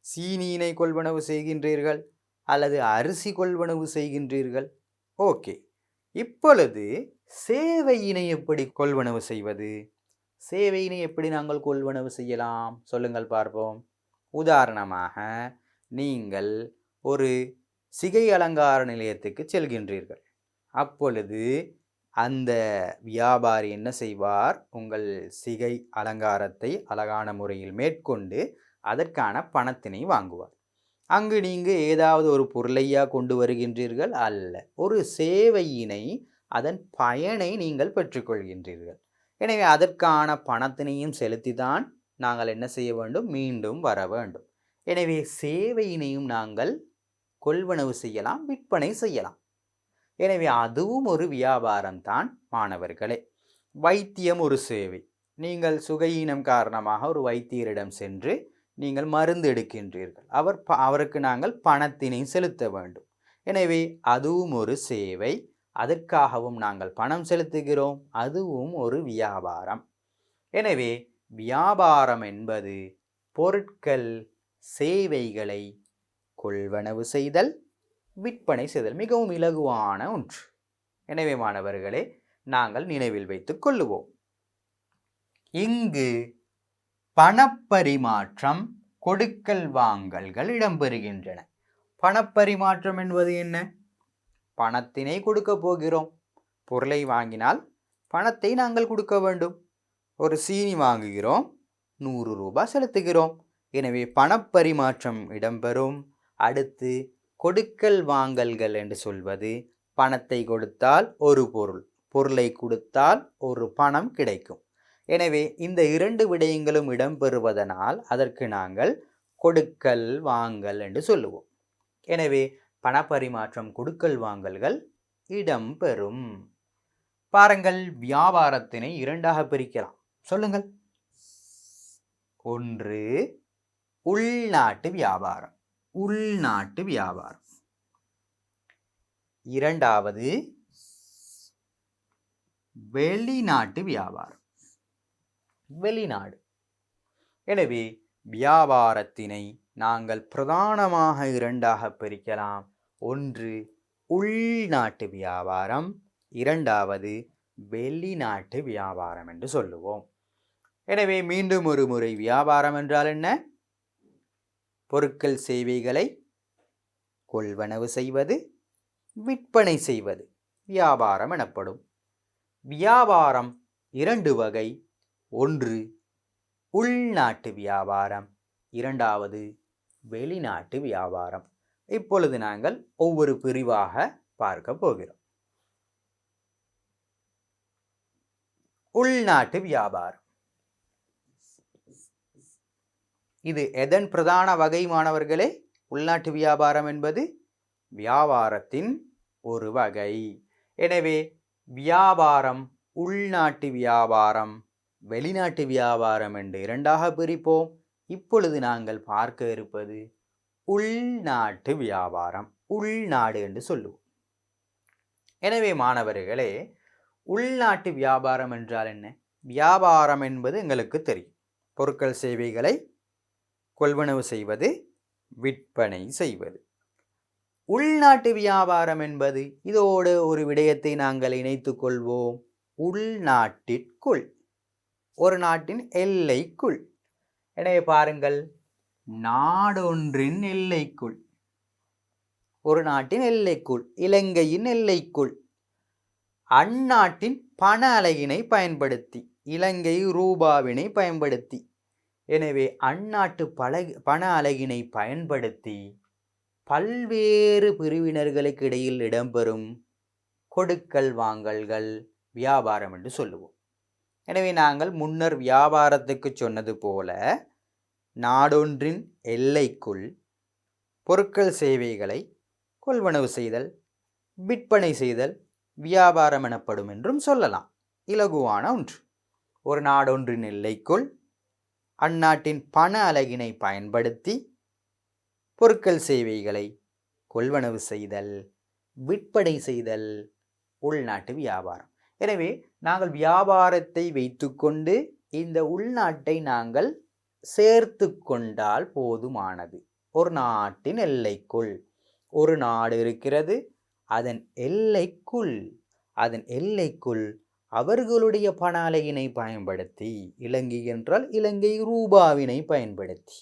சீனியினை கொள்வனவு செய்கின்றீர்கள் அல்லது அரிசி கொள்வனவு செய்கின்றீர்கள். ஓகே, இப்பொழுது சேவையினை எப்படி கொள்வனவு செய்வது? சேவையினை எப்படி நாங்கள் கொள்வனவு செய்யலாம்? சொல்லுங்கள் பார்ப்போம். உதாரணமாக, நீங்கள் ஒரு சிகை அலங்கார நிலையத்துக்கு செல்கின்றீர்கள். அப்பொழுது அந்த வியாபாரி என்ன செய்வார்? உங்கள் சிகை அலங்காரத்தை அழகான முறையில் மேற்கொண்டு அதற்கான பணத்தினை வாங்குவார். அங்கு நீங்கள் ஏதாவது ஒரு பொருளையா கொண்டு வருகின்றீர்கள்? அல்ல, ஒரு சேவையினை, அதன் பயனை நீங்கள் பெற்றுக்கொள்கின்றீர்கள். எனவே அதற்கான பணத்தினையும் செலுத்திதான் நாங்கள் என்ன செய்ய வேண்டும்? மீண்டும் வர வேண்டும். எனவே சேவையினையும் நாங்கள் கொள்வனவு செய்யலாம், விற்பனை செய்யலாம். எனவே அதுவும் ஒரு வியாபாரம் தான் மாணவர்களே. வைத்தியம் ஒரு சேவை. நீங்கள் சுகையீனம் காரணமாக ஒரு வைத்தியரிடம் சென்று நீங்கள் மருந்து எடுக்கின்றீர்கள். அவருக்கு நாங்கள் பணத்தினை செலுத்த வேண்டும். எனவே அதுவும் ஒரு சேவை. அதற்காகவும் நாங்கள் பணம் செலுத்துகிறோம். அதுவும் ஒரு வியாபாரம். எனவே வியாபாரம் என்பது பொருட்கள், சேவைகளை கொள்வனவு செய்தல், விற்பனை செய்தல். மிகவும் இலகுவான ஒன்று. எனவே மாணவர்களே, நாங்கள் நினைவில் வைத்துக் கொள்ளுவோம். இங்கு பணப்பரிமாற்றம், கொடுக்கல் வாங்கல்கள் இடம்பெறுகின்றன. பணப்பரிமாற்றம் என்பது என்ன? பணத்தினை கொடுக்க போகிறோம். பொருளை வாங்கினால் பணத்தை நாங்கள் கொடுக்க வேண்டும். ஒரு சீனி வாங்குகிறோம், 100 ரூபாய் செலுத்துகிறோம். எனவே பணப்பரிமாற்றம் இடம்பெறும். அடுத்து கொடுக்கல் வாங்கல்கள் என்று சொல்வது பணத்தை கொடுத்தால் ஒரு பொருள், பொருளை கொடுத்தால் ஒரு பணம் கிடைக்கும். எனவே இந்த 2 விடயங்களும் இடம்பெறுவதனால் அதற்கு நாங்கள் கொடுக்கல் வாங்கல் என்று சொல்லுவோம். எனவே பணப்பரிமாற்றம் கொடுக்கல் வாங்கல்கள் இடம்பெறும். பாருங்கள், வியாபாரத்தினை 2ஆக பிரிக்கலாம். சொல்லுங்கள். ஒன்று உள்நாட்டு வியாபாரம், உள்நாட்டு வியாபாரம். இரண்டாவது வெளிநாட்டு வியாபாரம், வெளிநாடு. எனவே வியாபாரத்தினை நாங்கள் பிரதானமாக 2ஆக பிரிக்கலாம். ஒன்று உள்நாட்டு வியாபாரம், இரண்டாவது வெளிநாட்டு வியாபாரம் என்று சொல்லுவோம். எனவே மீண்டும் ஒரு முறை, வியாபாரம் என்றால் என்ன? பொருட்கள் சேவைகளை கொள்வனவு செய்வது, விற்பனை செய்வது வியாபாரம் எனப்படும். வியாபாரம் 2 வகை. ஒன்று உள்நாட்டு வியாபாரம், இரண்டாவது வெளிநாட்டு வியாபாரம். இப்பொழுது நாங்கள் ஒவ்வொரு பிரிவாக பார்க்க போகிறோம். உள்நாட்டு வியாபாரம் இது எதன் பிரதான வகை மாணவர்களே? உள்நாட்டு வியாபாரம் என்பது வியாபாரத்தின் ஒரு வகை. எனவே வியாபாரம் உள்நாட்டு வியாபாரம், வெளிநாட்டு வியாபாரம் என்று 2ஆக பிரிப்போம். இப்பொழுது நாங்கள் பார்க்க இருப்பது உள்நாட்டு வியாபாரம், உள்நாடு என்று சொல்லுவோம். எனவே மாணவர்களே, உள்நாட்டு வியாபாரம் என்றால் என்ன? வியாபாரம் என்பது எங்களுக்கு தெரியும். பொருட்கள் சேவைகளை கொள்வனவு செய்வது, விற்பனை செய்வது. உள்நாட்டு வியாபாரம் என்பது, இதோடு ஒரு விடயத்தை நாங்கள் இணைத்துக் கொள்வோம். உள்நாட்டிற்குள், ஒரு நாட்டின் எல்லைக்குள். எனவே பாருங்கள், நாடொன்றின் எல்லைக்குள், ஒரு நாட்டின் எல்லைக்குள், இலங்கையின் எல்லைக்குள் அந்நாட்டின் பண அலகினை பயன்படுத்தி, இலங்கை ரூபாவினை பயன்படுத்தி, எனவே அந்நாட்டு பண அலகினை பயன்படுத்தி பல்வேறு பிரிவினர்களுக்கு இடையில் இடம்பெறும் கொடுக்கல் வாங்கல்கள் வியாபாரம் என்று சொல்லுவோம். எனவே நாங்கள் முன்னர் வியாபாரத்துக்கு சொன்னது போல, நாடொன்றின் எல்லைக்குள் பொருட்கள் சேவைகளை கொள்வனவு செய்தல், விற்பனை செய்தல் வியாபாரம் எனப்படும் என்றும் சொல்லலாம். இலகுவான ஒன்று. ஒரு நாடொன்றின் எல்லைக்குள் அந்நாட்டின் பண அலகினை பயன்படுத்தி பொருட்கள் சேவைகளை கொள்வனவு செய்தல், விற்பனை செய்தல் உள்நாட்டு வியாபாரம். எனவே நாங்கள் வியாபாரத்தை வைத்துக்கொண்டு இந்த உள்நாட்டை நாங்கள் சேர்த்து கொண்டால் போதுமானது. ஒரு நாட்டின் எல்லைக்குள் ஒரு நாடு இருக்கிறது, அதன் எல்லைக்குள் அவர்களுடைய பண அலகினை பயன்படுத்தி, இலங்கை என்றால் இலங்கை ரூபாவினை பயன்படுத்தி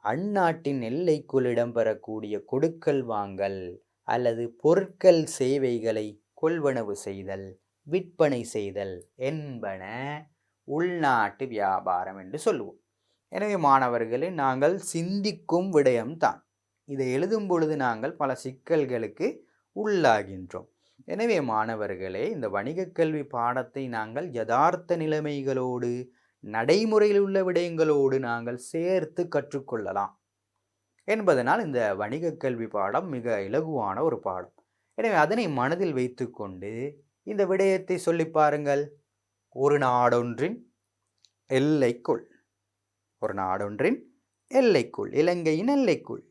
அந்நாட்டின் எல்லைக்குள் இடம்பெறக்கூடிய கொடுக்கல் வாங்கல் அல்லது பொருட்கள் சேவைகளை கொள்வனவு செய்தல், விற்பனை செய்தல் என்பன உள்நாட்டு வியாபாரம் என்று சொல்லுவோம். எனவே மாணவர்களே, நாங்கள் சிந்திக்கும் விடயம்தான். இதை எழுதும் பொழுது நாங்கள் பல சிக்கல்களுக்கு உள்ளாகின்றோம். எனவே மாணவர்களே, இந்த வணிக கல்வி பாடத்தை நாங்கள் யதார்த்த நிலைமைகளோடு, நடைமுறையில் உள்ள விடயங்களோடு நாங்கள் சேர்த்து கற்றுக்கொள்ளலாம் என்பதனால் இந்த வணிக கல்வி பாடம் மிக இலகுவான ஒரு பாடம். எனவே அதனை மனதில் வைத்துக்கொண்டு இந்த விடயத்தை சொல்லி பாருங்கள். ஒரு நாடொன்றின் எல்லைக்குள், ஒரு நாடொன்றின் எல்லைக்குள், இலங்கையின் எல்லைக்குள்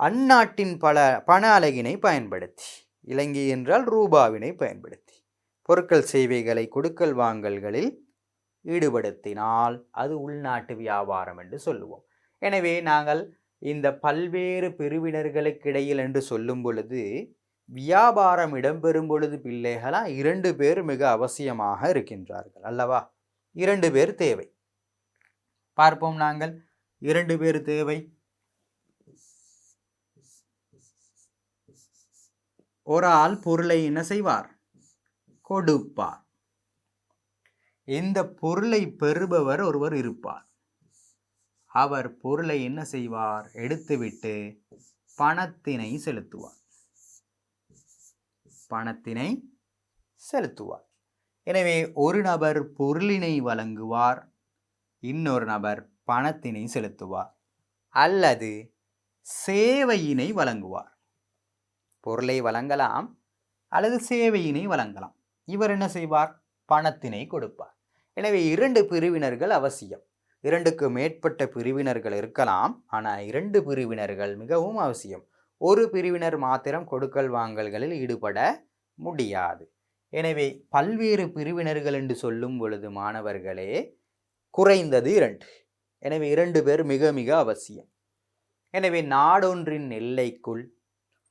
அந்நாட்டின் பண அலகினை பயன்படுத்தி, இலங்கை என்றால் ரூபாவினை பயன்படுத்தி பொருட்கள் சேவைகளை கொடுக்கல் வாங்கல்களில் ஈடுபடுத்தினால் அது உள்நாட்டு வியாபாரம் என்று சொல்லுவோம். எனவே நாங்கள் இந்த பல்வேறு பிரிவினர்களுக்கு இடையில் என்று சொல்லும் பொழுது, வியாபாரம் இடம்பெறும் பொழுது பிள்ளைகளா 2 பேர் மிக அவசியமாக இருக்கின்றார்கள் அல்லவா? 2 பேர் தேவை. பார்ப்போம் நாங்கள். 2 பேர் தேவை. ஒரு ஆள் பொருளை என்ன செய்வார்? கொடுப்பார். இந்த பொருளை பெறுபவர் ஒருவர் இருப்பார். அவர் பொருளை என்ன செய்வார்? எடுத்துவிட்டு பணத்தினை செலுத்துவார். பணத்தினை செலுத்துவார். எனவே ஒரு நபர் பொருளினை வழங்குவார், இன்னொரு நபர் பணத்தினை செலுத்துவார். அல்லது சேவையினை வழங்குவார். பொருளை வழங்கலாம் அல்லது சேவையினை வழங்கலாம். இவர் என்ன செய்வார்? பணத்தினை கொடுப்பார். எனவே 2 பிரிவினர்கள் அவசியம். 2க்கு மேற்பட்ட பிரிவினர்கள் இருக்கலாம், ஆனால் 2 பிரிவினர்கள் மிகவும் அவசியம். ஒரு பிரிவினர் மாத்திரம் கொடுக்கல் வாங்கல்களில் ஈடுபட முடியாது. எனவே பல்வேறு பிரிவினர்கள் என்று சொல்லும் பொழுது மாணவர்களே குறைந்தது 2. எனவே 2 பேர் மிக மிக அவசியம். எனவே நாடொன்றின் எல்லைக்குள்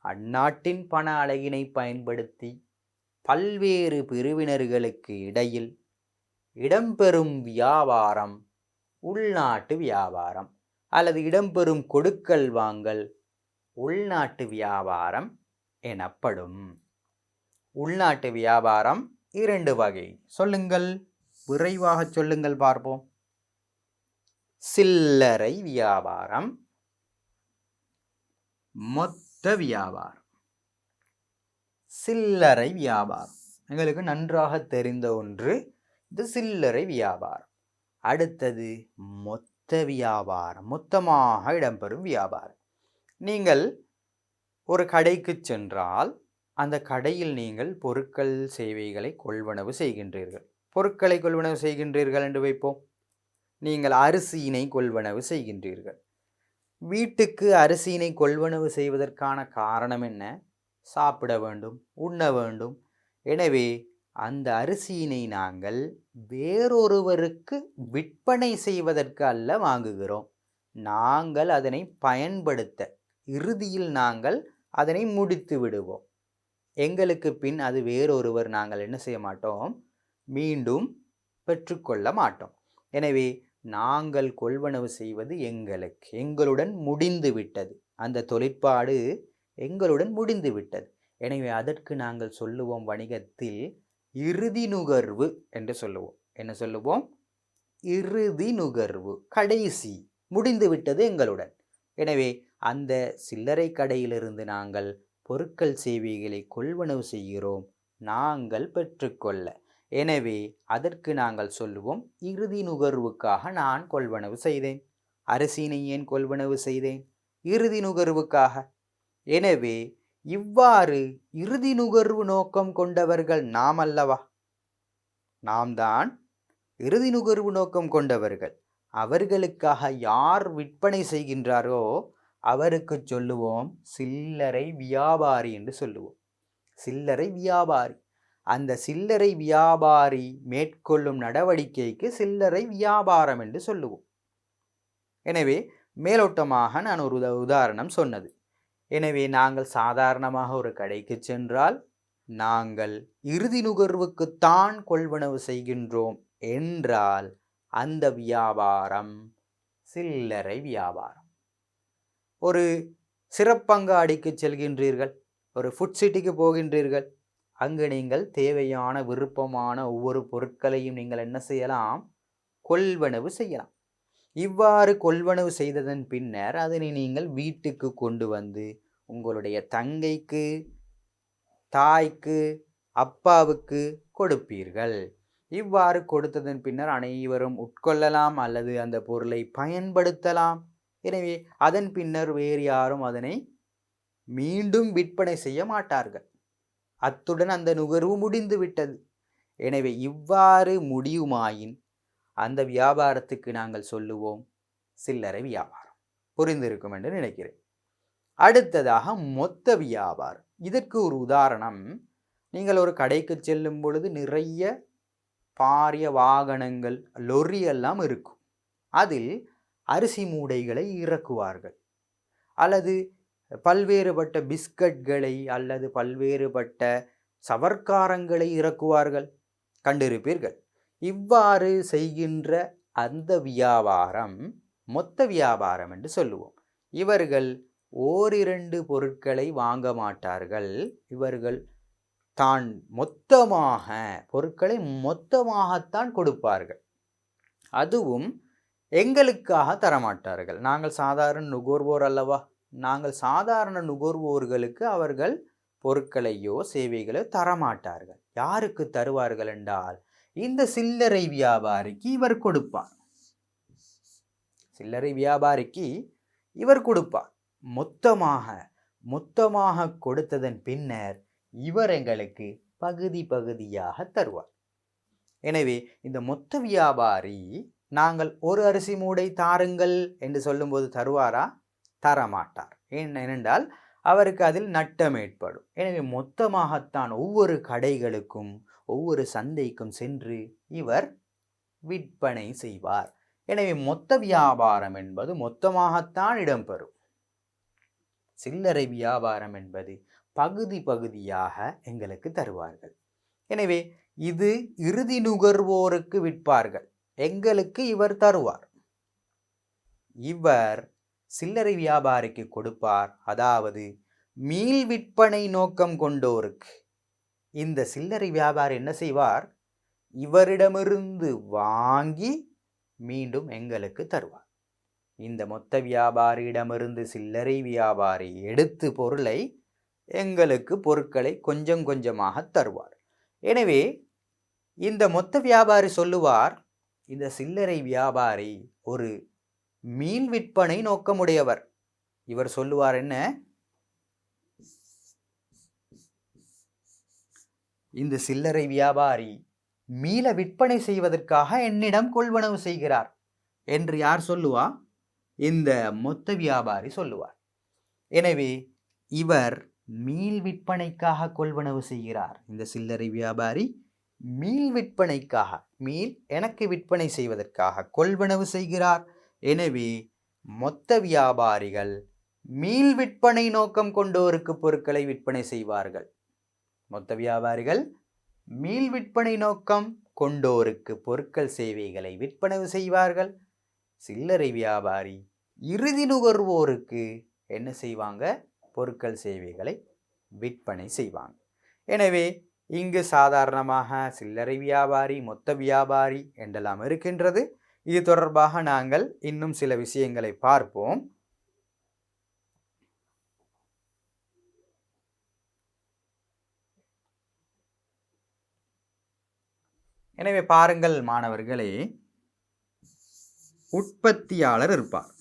அந்நாட்டின் பண அலகினை பயன்படுத்தி பல்வேறு பிரிவினர்களுக்கு இடையில் இடம்பெறும் வியாபாரம் உள்நாட்டு வியாபாரம் அல்லது இடம்பெறும் கொடுக்கல் வாங்கல் உள்நாட்டு வியாபாரம் எனப்படும். உள்நாட்டு வியாபாரம் 2 வகை. சொல்லுங்கள், விரைவாக சொல்லுங்கள் பார்ப்போம். சில்லறை வியாபாரம், மொத்த வியாபாரம். சில்லறை வியாபாரம் எங்களுக்கு நன்றாக தெரிந்த ஒன்று. இது சில்லறை வியாபாரம். அடுத்தது மொத்த வியாபாரம், மொத்தமாக இடம்பெறும் வியாபாரம். நீங்கள் ஒரு கடைக்கு சென்றால் அந்த கடையில் நீங்கள் பொருட்கள் சேவைகளை கொள்வனவு செய்கின்றீர்கள். பொருட்களை கொள்வனவு செய்கின்றீர்கள் என்று வைப்போம். நீங்கள் அரிசியினை கொள்வனவு செய்கின்றீர்கள். வீட்டுக்கு அரிசியினை கொள்வனவு செய்வதற்கான காரணம் என்ன? சாப்பிட வேண்டும், உண்ண வேண்டும். எனவே அந்த அரிசியினை நாங்கள் வேறொருவருக்கு விற்பனை செய்வதற்கு அல்ல வாங்குகிறோம். நாங்கள் அதனை பயன்படுத்த, இறுதியில் நாங்கள் அதனை முடித்து விடுவோம். எங்களுக்கு பின் அது வேறொருவர் நாங்கள் என்ன செய்ய மாட்டோம்? மீண்டும் பெற்றுக்கொள்ள மாட்டோம். எனவே நாங்கள் கொள்வனவு செய்வது எங்களுடன் முடிந்து விட்டது. அந்த தொழிற்பாடு எங்களுடன் முடிந்து விட்டது. எனவே அதற்கு நாங்கள் சொல்லுவோம் வணிகத்தில் இறுதி நுகர்வு என்று சொல்லுவோம். என்ன சொல்லுவோம்? இறுதி நுகர்வு. கடைசி, முடிந்து விட்டது எங்களுடன். எனவே அந்த சில்லறை கடையிலிருந்து நாங்கள் பொருட்கள் சேவைகளை கொள்வனவு செய்கிறோம், நாங்கள் பெற்றுக்கொள்ள. எனவே அதற்கு நாங்கள் சொல்லுவோம் இறுதி நுகர்வுக்காக நான் கொள்வனவு செய்தேன். அரிசியினை ஏன் கொள்வனவு செய்தேன்? இறுதி நுகர்வுக்காக. எனவே இவ்வாறு இறுதி நுகர்வு நோக்கம் கொண்டவர்கள் நாம் அல்லவா? நாம் தான் இறுதி நுகர்வு நோக்கம் கொண்டவர்கள். அவர்களுக்காக யார் விற்பனை செய்கின்றாரோ அவருக்கு சொல்லுவோம் சில்லறை வியாபாரி என்று சொல்லுவோம். சில்லறை வியாபாரி. அந்த சில்லறை வியாபாரி மேற்கொள்ளும் நடவடிக்கைக்கு சில்லறை வியாபாரம் என்று சொல்லுவோம். எனவே மேலோட்டமாக நான் ஒரு உதாரணம் சொன்னது. எனவே நாங்கள் சாதாரணமாக ஒரு கடைக்கு சென்றால் நாங்கள் இறுதி நுகர்வுக்குத்தான் கொள்வனவு செய்கின்றோம் என்றால் அந்த வியாபாரம் சில்லறை வியாபாரம். ஒரு சிறப்பங்காடிக்கு செல்கின்றீர்கள், ஒரு ஃபுட் சிட்டிக்கு போகின்றீர்கள். அங்கு நீங்கள் தேவையான விருப்பமான ஒவ்வொரு பொருட்களையும் நீங்கள் என்ன செய்யலாம்? கொள்வனவு செய்யலாம். இவ்வாறு கொள்வனவு செய்ததன் பின்னர் அதனை நீங்கள் வீட்டுக்கு கொண்டு வந்து உங்களுடைய தங்கைக்கு, தாய்க்கு, அப்பாவுக்கு கொடுப்பீர்கள். இவ்வாறு கொடுத்ததன் பின்னர் அனைவரும் உட்கொள்ளலாம் அல்லது அந்த பொருளை பயன்படுத்தலாம். எனவே அதன் பின்னர் வேறு யாரும் அதனை மீண்டும் விற்பனை செய்ய மாட்டார்கள். அத்துடன் அந்த நுகர்வு முடிந்து விட்டது. எனவே இவ்வாறு முடியுமாயின் அந்த வியாபாரத்துக்கு நாங்கள் சொல்லுவோம் சில்லறை வியாபாரம். புரிந்திருக்கும் என்று நினைக்கிறேன். அடுத்ததாக மொத்த வியாபாரம். இதற்கு ஒரு உதாரணம், நீங்கள் ஒரு கடைக்கு செல்லும் பொழுது நிறைய பாரிய வாகனங்கள், லொரி எல்லாம் இருக்கும். அதில் அரிசி மூடைகளை இறக்குவார்கள் அல்லது பல்வேறுபட்ட பிஸ்கட்களை அல்லது பல்வேறுபட்ட சவர்க்காரங்களை இறக்குவார்கள், கண்டிருப்பீர்கள். இவ்வாறு செய்கின்ற அந்த வியாபாரம் மொத்த வியாபாரம் என்று சொல்லுவோம். இவர்கள் ஓரிரண்டு பொருட்களை வாங்க மாட்டார்கள். இவர்கள் தான் மொத்தமாக பொருட்களை மொத்தமாகத்தான் கொடுப்பார்கள். அதுவும் எங்களுக்காக தரமாட்டார்கள். நாங்கள் சாதாரண நுகர்வோர் அல்லவா? நாங்கள் சாதாரண நுகர்வோர்களுக்கு அவர்கள் பொருட்களையோ சேவைகளோ தரமாட்டார்கள். யாருக்கு தருவார்கள் என்றால் இந்த சில்லறை வியாபாரிக்கு இவர் கொடுப்பார். சில்லறை வியாபாரிக்கு இவர் கொடுப்பார். மொத்தமாக கொடுத்ததன் பின்னர் இவர் எங்களுக்கு பகுதி பகுதியாக தருவார். எனவே இந்த மொத்த வியாபாரி நாங்கள் ஒரு அரிசி மூடை தாருங்கள் என்று சொல்லும்போது தருவாரா? தரமாட்டார். ஏனென்றால் அவருக்கு அதில் நட்டம் ஏற்படும். எனவே மொத்தமாகத்தான் ஒவ்வொரு கடைகளுக்கும் ஒவ்வொரு சந்தைக்கும் சென்று இவர் விற்பனை செய்வார். எனவே மொத்த வியாபாரம் என்பது மொத்தமாகத்தான் இடம்பெறும். சில்லறை வியாபாரம் என்பது பகுதி பகுதியாக எங்களுக்கு தருவார்கள். எனவே இது இறுதி நுகர்வோருக்கு விற்பார்கள், எங்களுக்கு இவர் தருவார். இவர் சில்லறை வியாபாரிக்கு கொடுப்பார், அதாவது மீள் விற்பனை நோக்கம் கொண்டோருக்கு. இந்த சில்லறை வியாபாரி என்ன செய்வார்? இவரிடமிருந்து வாங்கி மீண்டும் எங்களுக்கு தருவார். இந்த மொத்த வியாபாரியிடமிருந்து சில்லறை வியாபாரி எடுத்து பொருளை எங்களுக்கு பொருட்களை கொஞ்சம் கொஞ்சமாக தருவார். எனவே இந்த மொத்த வியாபாரி சொல்லுவார், இந்த சில்லறை வியாபாரி ஒரு மீள் விற்பனை நோக்கமுடையவர். இவர் சொல்லுவார் என்ன? இந்த சில்லறை வியாபாரி மீள விற்பனை செய்வதற்காக என்னிடம் கொள்வனவு செய்கிறார் என்று யார் சொல்லுவா? இந்த மொத்த வியாபாரி சொல்லுவார். எனவே இவர் மீள் விற்பனைக்காக கொள்வனவு செய்கிறார். இந்த சில்லறை வியாபாரி மீள் விற்பனைக்காக, மீள் எனக்கு விற்பனை செய்வதற்காக கொள்வனவு செய்கிறார். எனவே மொத்த வியாபாரிகள் மீள் விற்பனை நோக்கம் கொண்டோருக்கு பொருட்களை விற்பனை செய்வார்கள். மொத்த வியாபாரிகள் மீள் விற்பனை நோக்கம் கொண்டோருக்கு பொருட்கள் சேவைகளை விற்பனை செய்வார்கள். சில்லறை வியாபாரி இறுதி நுகர்வோருக்கு என்ன செய்வாங்க? பொருட்கள் சேவைகளை விற்பனை செய்வாங்க. எனவே இங்கு சாதாரணமாக சில்லறை வியாபாரி, மொத்த வியாபாரி என்றெல்லாம் இருக்கின்றது. இது தொடர்பாக நாங்கள் இன்னும் சில விஷயங்களை பார்ப்போம். எனவே பாருங்கள் மாணவர்களே, உற்பத்தியாளர் இருப்பார்.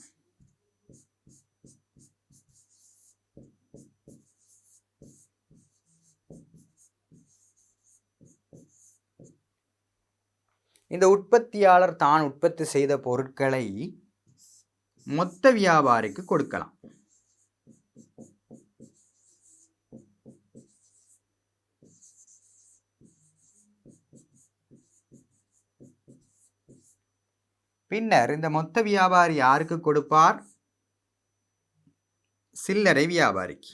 இந்த உற்பத்தியாளர் தான் உற்பத்தி செய்த பொருட்களை மொத்த வியாபாரிக்கு கொடுக்கலாம். பின்னர் இந்த மொத்த வியாபாரி யாருக்கு கொடுப்பார்? சில்லறை வியாபாரிக்கு.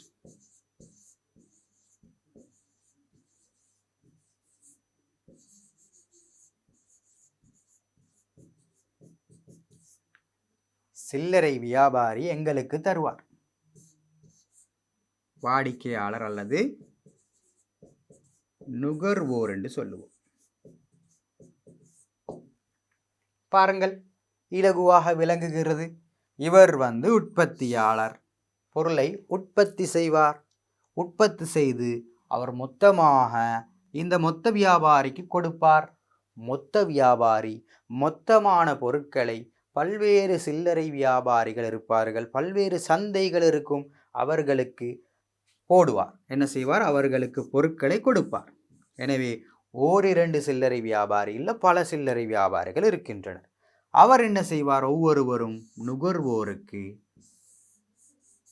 சில்லறை வியாபாரி எங்களுக்கு தருவார். வாடிக்கையாளர் அல்லது நுகர்வோர் என்று சொல்லுவோம். பாருங்கள், இலகுவாக விளங்குகிறது. இவர் உற்பத்தியாளர், பொருளை உற்பத்தி செய்வார். உற்பத்தி செய்து அவர் மொத்தமாக இந்த மொத்த வியாபாரிக்கு கொடுப்பார். மொத்த வியாபாரி மொத்தமான பொருட்களை பல்வேறு சில்லறை வியாபாரிகள் இருப்பார்கள், பல்வேறு சந்தைகள் இருக்கும், அவர்களுக்கு போடுவார். என்ன செய்வார்? அவர்களுக்கு பொருட்களை கொடுப்பார். எனவே ஓரிரண்டு சில்லறை வியாபாரி இல்லை, பல சில்லறை வியாபாரிகள் இருக்கின்றனர். அவர் என்ன செய்வார்? ஒவ்வொருவரும் நுகர்வோருக்கு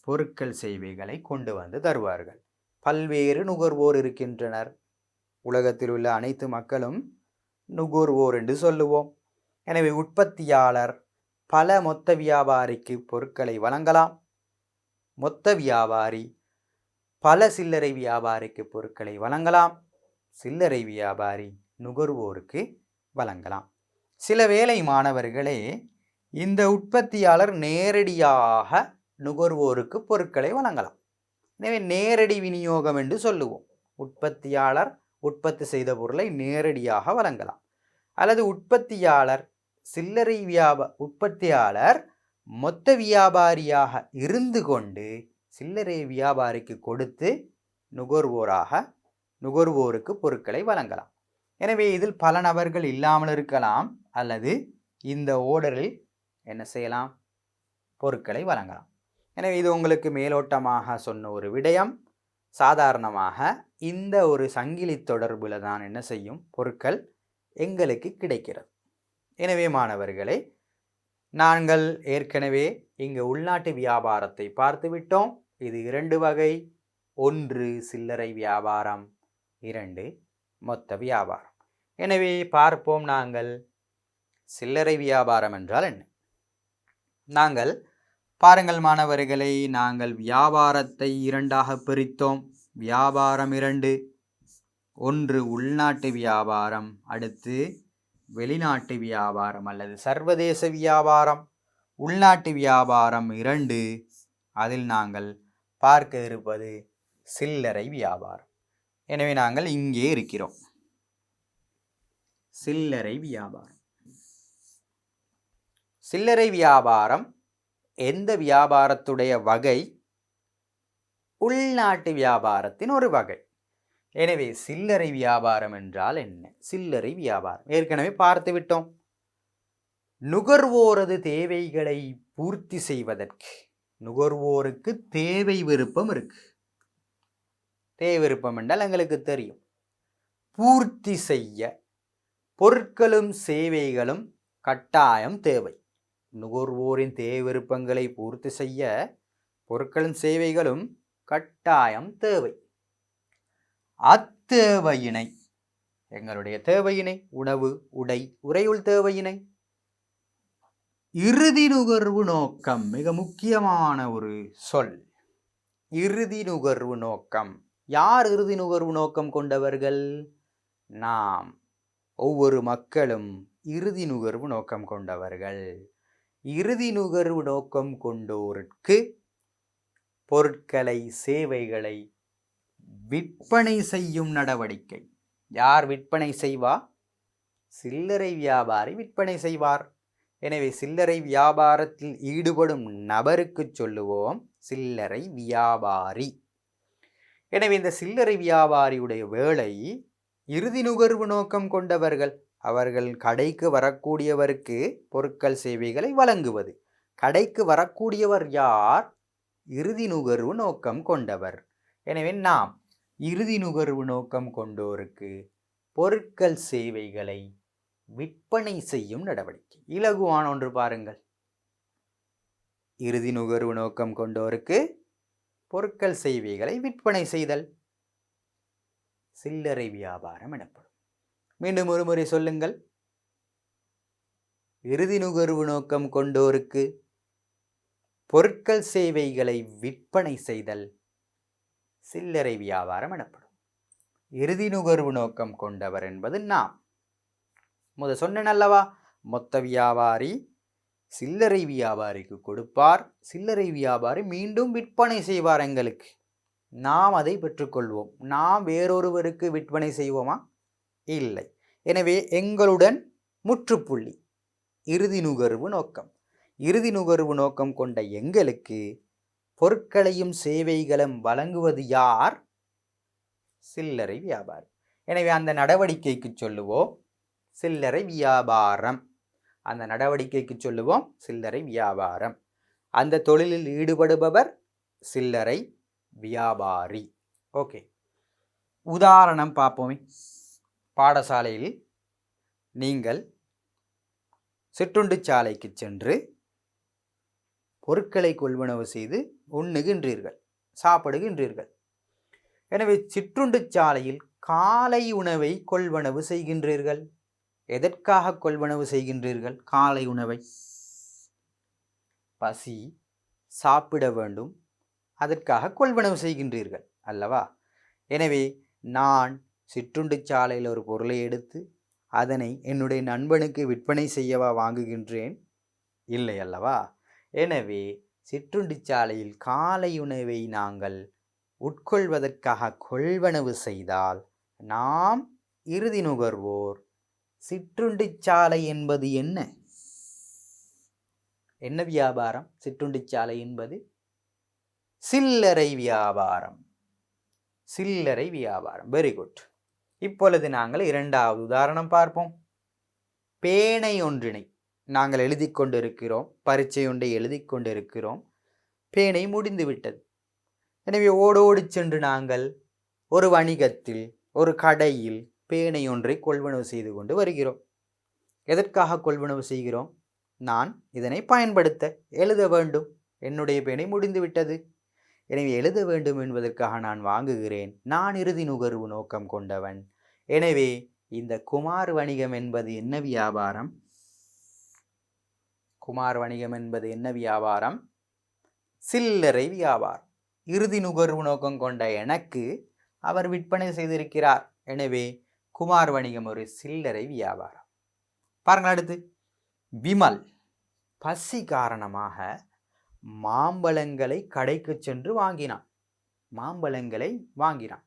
பொருட்கள் சேவைகளை கொண்டு வந்து தருவார்கள். பல்வேறு நுகர்வோர் இருக்கின்றனர். உலகத்தில் உள்ள அனைத்து மக்களும் நுகர்வோர் என்று சொல்லுவோம். எனவே உற்பத்தியாளர் பல மொத்த வியாபாரிக்கு பொருட்களை வழங்கலாம். மொத்த வியாபாரி பல சில்லறை வியாபாரிக்கு பொருட்களை வழங்கலாம். சில்லறை வியாபாரி நுகர்வோருக்கு வழங்கலாம். சில வேளை மாணவர்களே, இந்த உற்பத்தியாளர் நேரடியாக நுகர்வோருக்கு பொருட்களை வழங்கலாம். எனவே நேரடி விநியோகம் என்று சொல்லுவோம். உற்பத்தியாளர் உற்பத்தி செய்த பொருளை நேரடியாக வழங்கலாம். அல்லது உற்பத்தியாளர் உற்பத்தியாளர் மொத்த வியாபாரியாக இருந்து கொண்டு சில்லறை வியாபாரிக்கு கொடுத்து நுகர்வோருக்கு பொருட்களை வழங்கலாம். எனவே இதில் பல நபர்கள் இல்லாமல் இருக்கலாம், அல்லது இந்த ஓர்டரில் என்ன செய்யலாம், பொருட்களை வழங்கலாம். எனவே இது உங்களுக்கு மேலோட்டமாக சொன்ன ஒரு விடயம். சாதாரணமாக இந்த ஒரு சங்கிலி தொடர்புல தான் என்ன செய்யும், பொருட்கள் எங்களுக்கு கிடைக்கிறது. எனவே மாணவர்களே, நாங்கள் ஏற்கனவே இங்கு உள்நாட்டு வியாபாரத்தை பார்த்து விட்டோம். இது 2 வகை. 1 சில்லறை வியாபாரம், 2 மொத்த வியாபாரம். எனவே பார்ப்போம், நாங்கள் சில்லறை வியாபாரம் என்றால் என்ன. நாங்கள் பாருங்கள் மாணவர்களை, நாங்கள் வியாபாரத்தை 2ஆக பிரித்தோம். வியாபாரம் 2, 1 உள்நாட்டு வியாபாரம், அடுத்து வெளிநாட்டு வியாபாரம் அல்லது சர்வதேச வியாபாரம். உள்நாட்டு வியாபாரம் 2, அதில் நாங்கள் பார்க்க இருப்பது சில்லறை வியாபாரம். எனவே நாங்கள் இங்கே இருக்கிறோம். சில்லறை வியாபாரம். சில்லறை வியாபாரம் எந்த வியாபாரத்துடைய வகை? உள்நாட்டு வியாபாரத்தின் ஒரு வகை. எனவே சில்லறை வியாபாரம் என்றால் என்ன? சில்லறை வியாபாரம் ஏற்கனவே பார்த்து விட்டோம். நுகர்வோரது தேவைகளை பூர்த்தி செய்வதற்கு, நுகர்வோருக்கு தேவை விருப்பம் இருக்கு. தேவை விருப்பம் என்றால் எங்களுக்கு தெரியும். பூர்த்தி செய்ய பொருட்களும் சேவைகளும் கட்டாயம் தேவை. நுகர்வோரின் தேவை விருப்பங்களை பூர்த்தி செய்ய பொருட்களும் சேவைகளும் கட்டாயம் தேவை. அத்தேவையினை, எங்களுடைய தேவையினை, உணவு, உடை, உறையுள் தேவையினை, இறுதி நுகர்வு நோக்கம், மிக முக்கியமான ஒரு சொல், இறுதி நுகர்வு நோக்கம். யார் இறுதி நுகர்வு நோக்கம் கொண்டவர்கள்? நாம், ஒவ்வொரு மக்களும் இறுதி நுகர்வு நோக்கம் கொண்டவர்கள். இறுதி நுகர்வு நோக்கம் கொண்டோருக்கு பொருட்களை, சேவைகளை விற்பனை செய்யும் நடவடிக்கை. யார் விற்பனை செய்வா? சில்லறை வியாபாரி விற்பனை செய்வார். எனவே சில்லறை வியாபாரத்தில் ஈடுபடும் நபருக்கு சொல்லுவோம் சில்லறை வியாபாரி. எனவே இந்த சில்லறை வியாபாரியுடைய வேலை இறுதி நுகர்வு நோக்கம் கொண்டவர்கள். அவர்கள் கடைக்கு வரக்கூடியவருக்கு பொருட்கள், சேவைகளை வழங்குவது. கடைக்கு வரக்கூடியவர் யார்? இறுதி நுகர்வு நோக்கம் கொண்டவர். எனவே நாம் இறுதி நுகர்வு நோக்கம் கொண்டோருக்கு பொருட்கள், சேவைகளை விற்பனை செய்யும் நடவடிக்கை. இலகுவான ஒன்று பாருங்கள். இறுதி நுகர்வு நோக்கம் கொண்டோருக்கு பொருட்கள், சேவைகளை விற்பனை செய்தல் சில்லறை வியாபாரம் எனப்படும். மீண்டும் ஒரு முறை சொல்லுங்கள். இறுதி நுகர்வு நோக்கம் கொண்டோருக்கு பொருட்கள், சேவைகளை விற்பனை செய்தல் சில்லறை வியாபாரம் எனப்படும். இறுதி நுகர்வு நோக்கம் கொண்டவர் என்பது நாம். சொன்னேன் அல்லவா, மொத்த வியாபாரி சில்லறை வியாபாரிக்கு கொடுப்பார். சில்லறை வியாபாரி மீண்டும் விற்பனை செய்வார் எங்களுக்கு. நாம் அதை பெற்றுக்கொள்வோம். நாம் வேறொருவருக்கு விற்பனை செய்வோமா? இல்லை. எனவே எங்களுடன் முற்றுப்புள்ளி. இறுதி நுகர்வு நோக்கம். இறுதி நுகர்வு நோக்கம் கொண்ட எங்களுக்கு பொருட்களையும் சேவைகளும் வழங்குவது யார்? சில்லறை வியாபாரி. எனவே அந்த நடவடிக்கைக்கு சொல்லுவோம் சில்லறை வியாபாரம். அந்த நடவடிக்கைக்கு சொல்லுவோம் சில்லறை வியாபாரம். அந்த தொழிலில் ஈடுபடுபவர் சில்லறை வியாபாரி. ஓகே, உதாரணம் பார்ப்போமே. பாடசாலையில் நீங்கள் சிற்றுண்டி சாலைக்கு சென்று பொருட்களை கொள்வனவு செய்து உண்ணுகின்றீர்கள், சாப்பிடுகின்றீர்கள். எனவே சிற்றுண்டி சாலையில் காலை உணவை கொள்வனவு செய்கின்றீர்கள். எதற்காக கொள்வனவு செய்கின்றீர்கள்? காலை உணவை பசி, சாப்பிட வேண்டும், அதற்காக கொள்வனவு செய்கின்றீர்கள் அல்லவா? எனவே நான் சிற்றுண்டி சாலையில் ஒரு பொருளை எடுத்து அதனை என்னுடைய நண்பனுக்கு விற்பனை செய்யவா வாங்குகின்றேன்? இல்லை அல்லவா? எனவே சிற்றுண்டி சாலையில் காலை உணவை நாங்கள் உட்கொள்வதற்காக கொள்வனவு செய்தால் நாம் இறுதி நுகர்வோர். சிற்றுண்டிச்சாலை என்பது என்ன? என்ன வியாபாரம்? சிற்றுண்டிச்சாலை என்பது சில்லறை வியாபாரம். சில்லறை வியாபாரம். Very good. இப்பொழுது நாங்கள் இரண்டாவது உதாரணம் பார்ப்போம். பேனை ஒன்றினை நாங்கள் எழுதி கொண்டிருக்கிறோம். பரீட்சை ஒன்றை எழுதி கொண்டிருக்கிறோம். பேனை முடிந்து விட்டது. எனவே ஓடோடி சென்று நாங்கள் ஒரு வணிகத்தில், ஒரு கடையில் பேனை ஒன்றை கொள்வனவு செய்து கொண்டு வருகிறோம். எதற்காக கொள்வனவு செய்கிறோம்? நான் இதனை பயன்படுத்த எழுத வேண்டும். என்னுடைய பேனை முடிந்து விட்டது. எனவே எழுத வேண்டும் என்பதற்காக நான் வாங்குகிறேன். நான் இறுதி நுகர்வு நோக்கம் கொண்டவன். எனவே இந்த குமார் வணிகம் என்பது என்ன வியாபாரம்? குமார் வணிகம் என்பது என்ன வியாபாரம்? சில்லறை வியாபாரம். இறுதி நுகர்வு நோக்கம் கொண்ட எனக்கு அவர் விற்பனை செய்திருக்கிறார். எனவே குமார் வணிகம் ஒரு சில்லறை வியாபாரம். பாருங்கள் அடுத்து. விமல் பசி காரணமாக மாம்பழங்களை கடைக்கு சென்று வாங்கினான். மாம்பழங்களை வாங்கினான்.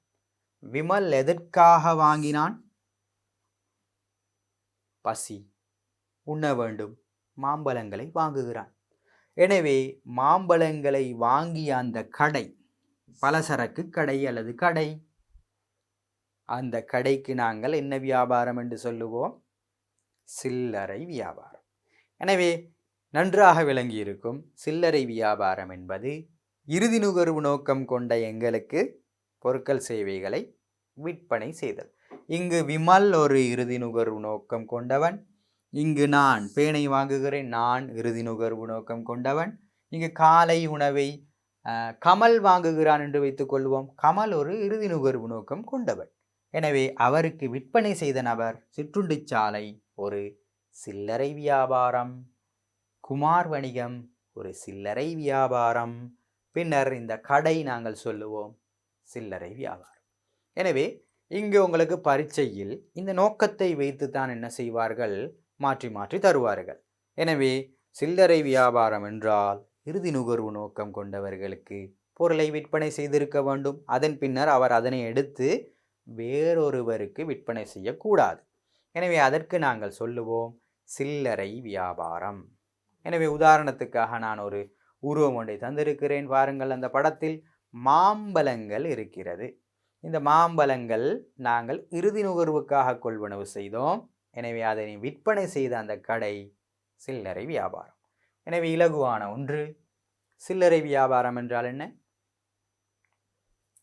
விமல் எதற்காக வாங்கினான்? பசி, உண்ண வேண்டும், மாம்பழங்களை வாங்குகிறான். எனவே மாம்பழங்களை வாங்கிய அந்த கடை, பலசரக்கு கடை அல்லது கடை, அந்த கடைக்கு நாங்கள் என்ன வியாபாரம் என்று சொல்லுவோம்? சில்லறை வியாபாரம். எனவே நன்றாக விளங்கியிருக்கும். சில்லறை வியாபாரம் என்பது இறுதி நுகர்வு நோக்கம் கொண்ட எங்களுக்கு பொருட்கள் சேவைகளை விற்பனை செய்தல். இங்கு விமல் ஒரு இறுதி நுகர்வு நோக்கம் கொண்டவன். இங்கு நான் பேனை வாங்குகிறேன். நான் இறுதி நுகர்வு நோக்கம் கொண்டவன். இங்கு காலை உணவை கமல் வாங்குகிறான் என்று வைத்துக் கொள்வோம். கமல் ஒரு இறுதி நுகர்வு நோக்கம் கொண்டவன். எனவே அவருக்கு விற்பனை செய்த நபர் சிற்றுண்டிச்சாலை ஒரு சில்லறை வியாபாரம். குமார் வணிகம் ஒரு சில்லறை வியாபாரம். பின்னர் இந்த கடை நாங்கள் சொல்லுவோம் சில்லறை வியாபாரம். எனவே இங்கு உங்களுக்கு பரீட்சையில் இந்த நோக்கத்தை வைத்து தான் என்ன செய்வார்கள்? மாற்றி மாற்றி தருவார்கள். எனவே சில்லறை வியாபாரம் என்றால் இறுதி நுகர்வு நோக்கம் கொண்டவர்களுக்கு பொருளை விற்பனை செய்திருக்க வேண்டும். அதன் பின்னர் அவர் அதனை எடுத்து வேறொருவருக்கு விற்பனை செய்யக்கூடாது. எனவே அதற்கு நாங்கள் சொல்லுவோம் சில்லறை வியாபாரம். எனவே உதாரணத்துக்காக நான் ஒரு உருவம் ஒன்றை தந்திருக்கிறேன். பாருங்கள், அந்த படத்தில் மாம்பழங்கள் இருக்கிறது. இந்த மாம்பழங்கள் நாங்கள் இறுதி நுகர்வுக்காக கொள்வனவு செய்தோம். எனவே அதனை விற்பனை செய்த அந்த கடை சில்லறை வியாபாரம். எனவே இலகுவான ஒன்று. சில்லறை வியாபாரம் என்றால் என்ன?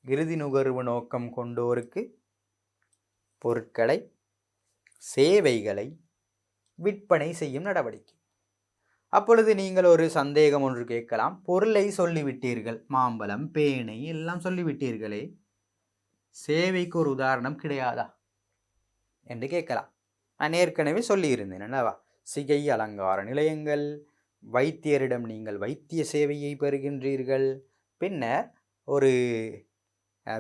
இறுதி நுகர்வு நோக்கம் கொண்டோருக்கு பொருட்களை, சேவைகளை விற்பனை செய்யும் நடவடிக்கை. அப்பொழுது நீங்கள் ஒரு சந்தேகம் ஒன்று கேட்கலாம். பொருளை சொல்லிவிட்டீர்கள், மாம்பழம், பேனை எல்லாம் சொல்லிவிட்டீர்களே, சேவைக்கு ஒரு உதாரணம் கிடையாதா என்று கேட்கலாம். நான் ஏற்கனவே சொல்லியிருந்தேன் அல்லவா? சிகை அலங்கார நிலையங்கள், வைத்தியரிடம் நீங்கள் வைத்திய சேவையை பெறுகின்றீர்கள். பின்னர் ஒரு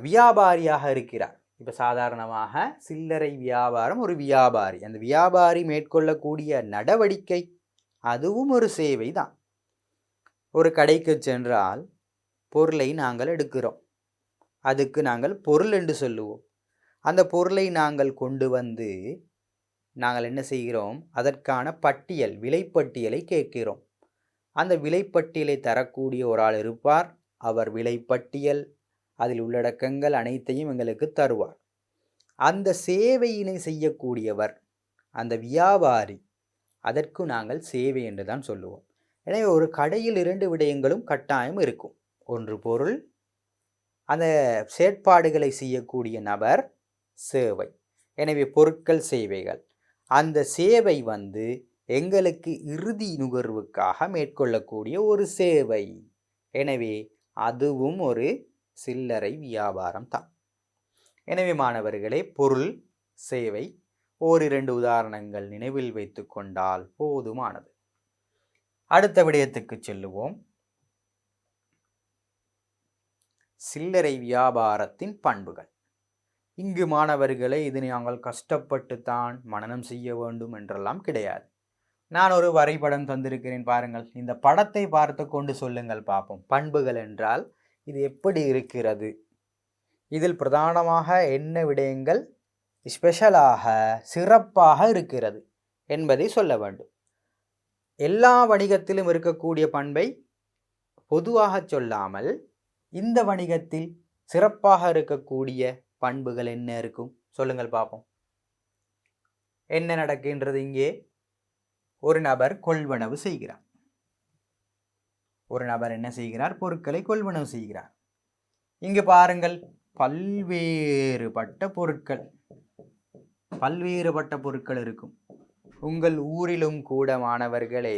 வியாபாரியாக இருக்கிறார். இப்போ சாதாரணமாக சில்லறை வியாபாரம் ஒரு வியாபாரி. அந்த வியாபாரி மேற்கொள்ளக்கூடிய நடவடிக்கை அதுவும் ஒரு சேவை தான். ஒரு கடைக்கு சென்றால் பொருளை நாங்கள் எடுக்கிறோம். அதுக்கு நாங்கள் பொருள் என்று சொல்லுவோம். அந்த பொருளை நாங்கள் கொண்டு வந்து நாங்கள் என்ன செய்கிறோம்? அதற்கான பட்டியல், விலைப்பட்டியலை கேட்கிறோம். அந்த விலைப்பட்டியலை தரக்கூடிய ஒரு ஆள் இருப்பார். அவர் விலைப்பட்டியல், அதில் உள்ளடக்கங்கள் அனைத்தையும் எங்களுக்கு தருவார். அந்த சேவையினை செய்யக்கூடியவர் அந்த வியாபாரி. அதற்கு நாங்கள் சேவை என்று தான் சொல்லுவோம். எனவே ஒரு கடையில் இரண்டு விடயங்களும் கட்டாயம் இருக்கும். ஒன்று பொருள், அந்த செயற்பாடுகளை செய்யக்கூடிய நபர், சேவை. எனவே பொருட்கள், சேவைகள். அந்த சேவை எங்களுக்கு இறுதி நுகர்வுக்காக மேற்கொள்ளக்கூடிய ஒரு சேவை. எனவே அதுவும் ஒரு சில்லறை வியாபாரம் தான். எனவே மாணவர்களே, பொருள், சேவை ஓரிரண்டு உதாரணங்கள் நினைவில் வைத்து கொண்டால் போதுமானது. அடுத்த விடயத்துக்கு செல்லுவோம். சில்லறை வியாபாரத்தின் பண்புகள். இங்கு மாணவர்களை இது நாங்கள் கஷ்டப்பட்டு தான் மனனம் செய்ய வேண்டும் என்றெல்லாம் கிடையாது. நான் ஒரு வரைபடம் தந்திருக்கிறேன், பாருங்கள். இந்த படத்தை பார்த்து கொண்டு சொல்லுங்கள் பார்ப்போம். பண்புகள் என்றால் இது எப்படி இருக்கிறது இதில் பிரதானமாக என்ன விடயங்கள் ஸ்பெஷலாக சிறப்பாக இருக்கிறது என்பதை சொல்ல வேண்டும். எல்லா வணிகத்திலும் இருக்கக்கூடிய பண்பை பொதுவாக சொல்லாமல் இந்த வணிகத்தில் சிறப்பாக இருக்கக்கூடிய பண்புகள் என்ன இருக்கும் சொல்லுங்கள் பார்ப்போம். என்ன நடக்கின்றது? இங்கே ஒரு நபர் கொள்வனவு செய்கிறார். ஒரு நபர் என்ன செய்கிறார்? பொருட்களை கொள்வனவு செய்கிறார். இங்கு பாருங்கள், பல்வேறுபட்ட பொருட்கள் இருக்கும். உங்கள் ஊரிலும் கூட மாணவர்களே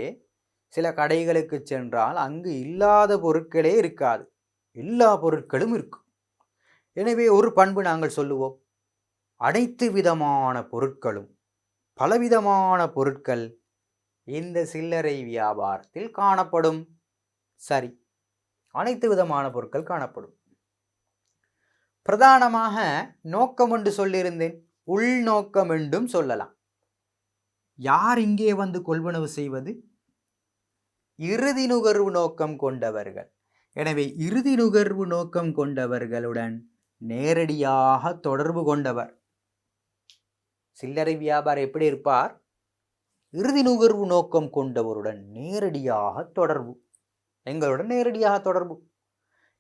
சில கடைகளுக்கு சென்றால் அங்கு இல்லாத பொருட்களே இருக்காது, எல்லா பொருட்களும் இருக்கும். எனவே ஒரு பண்பு நாங்கள் சொல்லுவோம், அனைத்து விதமான பொருட்களும் பலவிதமான பொருட்கள் இந்த சில்லறை வியாபாரத்தில் காணப்படும். சரி, அனைத்து விதமான பொருட்கள் காணப்படும். பிரதானமாக நோக்கம் என்று சொல்லியிருந்தேன், உள்நோக்கம் என்றும் சொல்லலாம். யார் இங்கே வந்து கொள்வனவு செய்வது? இறுதி நுகர்வு நோக்கம் கொண்டவர்கள். எனவே இறுதி நுகர்வு நோக்கம் கொண்டவர்களுடன் நேரடியாக தொடர்பு கொண்டவர். சில்லறை வியாபாரம் எப்படி இருப்பார்? இறுதி நுகர்வு நோக்கம் கொண்டவருடன் நேரடியாக தொடர்பு, எங்களுடன் நேரடியாக தொடர்பு.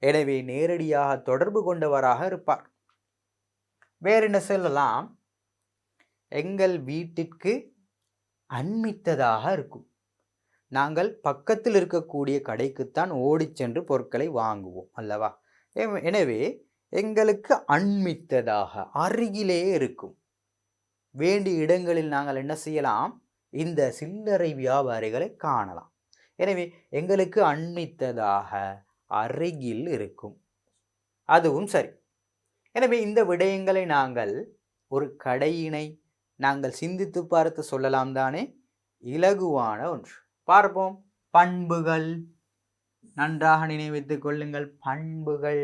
எனவே நேரடியாக தொடர்பு கொண்டவராக இருப்பார். வேறு என்ன சொல்லலாம்? எங்கள் வீட்டிற்கு அண்மித்ததாக இருக்கும். நாங்கள் பக்கத்தில் இருக்கக்கூடிய கடைக்குத்தான் ஓடி சென்று பொருட்களை வாங்குவோம் அல்லவா? எனவே எங்களுக்கு அண்மித்ததாக அருகிலே இருக்கும். வேண்டிய இடங்களில் நாங்கள் என்ன செய்யலாம்? இந்த சில்லறை வியாபாரிகளை காணலாம். எனவே எங்களுக்கு அண்மித்ததாக அருகில் இருக்கும், அதுவும் சரி. எனவே இந்த விடயங்களை நாங்கள் ஒரு கடையினை நாங்கள் சிந்தித்து பார்த்து சொல்லலாம் தானே? இலகுவான ஒன்று. பார்ப்போம். பண்புகள், நன்றாக நினைவித்துக் கொள்ளுங்கள், பண்புகள்.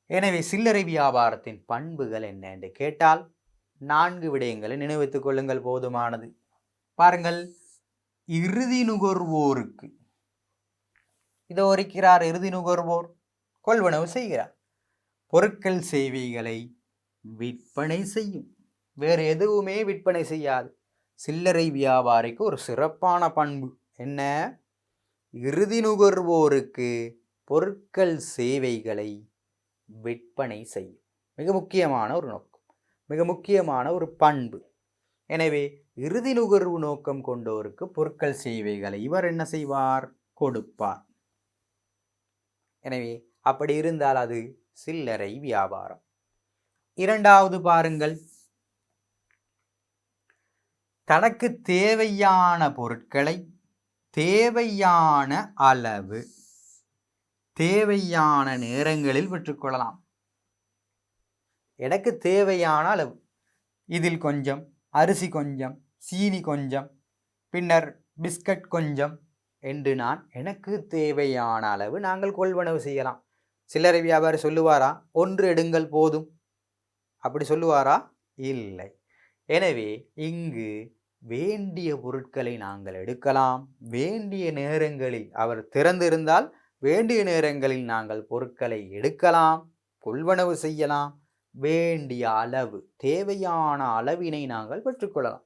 எனவே சில்லறை வியாபாரத்தின் பண்புகள் என்ன என்று கேட்டால் 4 விடயங்களை நினைவித்துக் கொள்ளுங்கள், போதுமானது. பாருங்கள், இறுதி நுகர்வோருக்கு இதோ இருக்கிறார். இறுதி நுகர்வோர் கொள்வனவு செய்கிறார். பொருட்கள் சேவைகளை விற்பனை செய்யும், வேறு எதுவுமே விற்பனை செய்யாது. சில்லறை வியாபாரிக்கு ஒரு சிறப்பான பண்பு என்ன? இறுதி நுகர்வோருக்கு பொருட்கள் சேவைகளை விற்பனை செய்யும். மிக முக்கியமான ஒரு நோக்கம், மிக முக்கியமான ஒரு பண்பு. எனவே இறுதி நுகர்வு நோக்கம் கொண்டோருக்கு பொருட்கள் சேவைகளை இவர் என்ன செய்வார்? கொடுப்பார். எனவே அப்படி இருந்தால் அது சில்லறை வியாபாரம். இரண்டாவது பாருங்கள், தனக்கு தேவையான பொருட்களை தேவையான அளவு தேவையான நேரங்களில் பெற்றுக்கொள்ளலாம். எனக்கு தேவையான அளவு, இதில் கொஞ்சம் அரிசி, கொஞ்சம் சீனி, கொஞ்சம் பின்னர் பிஸ்கட் கொஞ்சம் என்று நான் எனக்கு தேவையான அளவு நாங்கள் கொள்வனவு செய்யலாம். சில்லறை வியாபாரி சொல்லுவாரா? ஒன்று எடுங்கள் போதும், அப்படி சொல்லுவாரா? இல்லை. எனவே இங்கு வேண்டிய பொருட்களை நாங்கள் எடுக்கலாம். வேண்டிய நேரங்களில் அவர் திறந்திருந்தால் வேண்டிய நேரங்களில் நாங்கள் பொருட்களை எடுக்கலாம், கொள்வனவு செய்யலாம். வேண்டிய அளவு, தேவையான அளவினை நாங்கள் பெற்றுக்கொள்ளலாம்.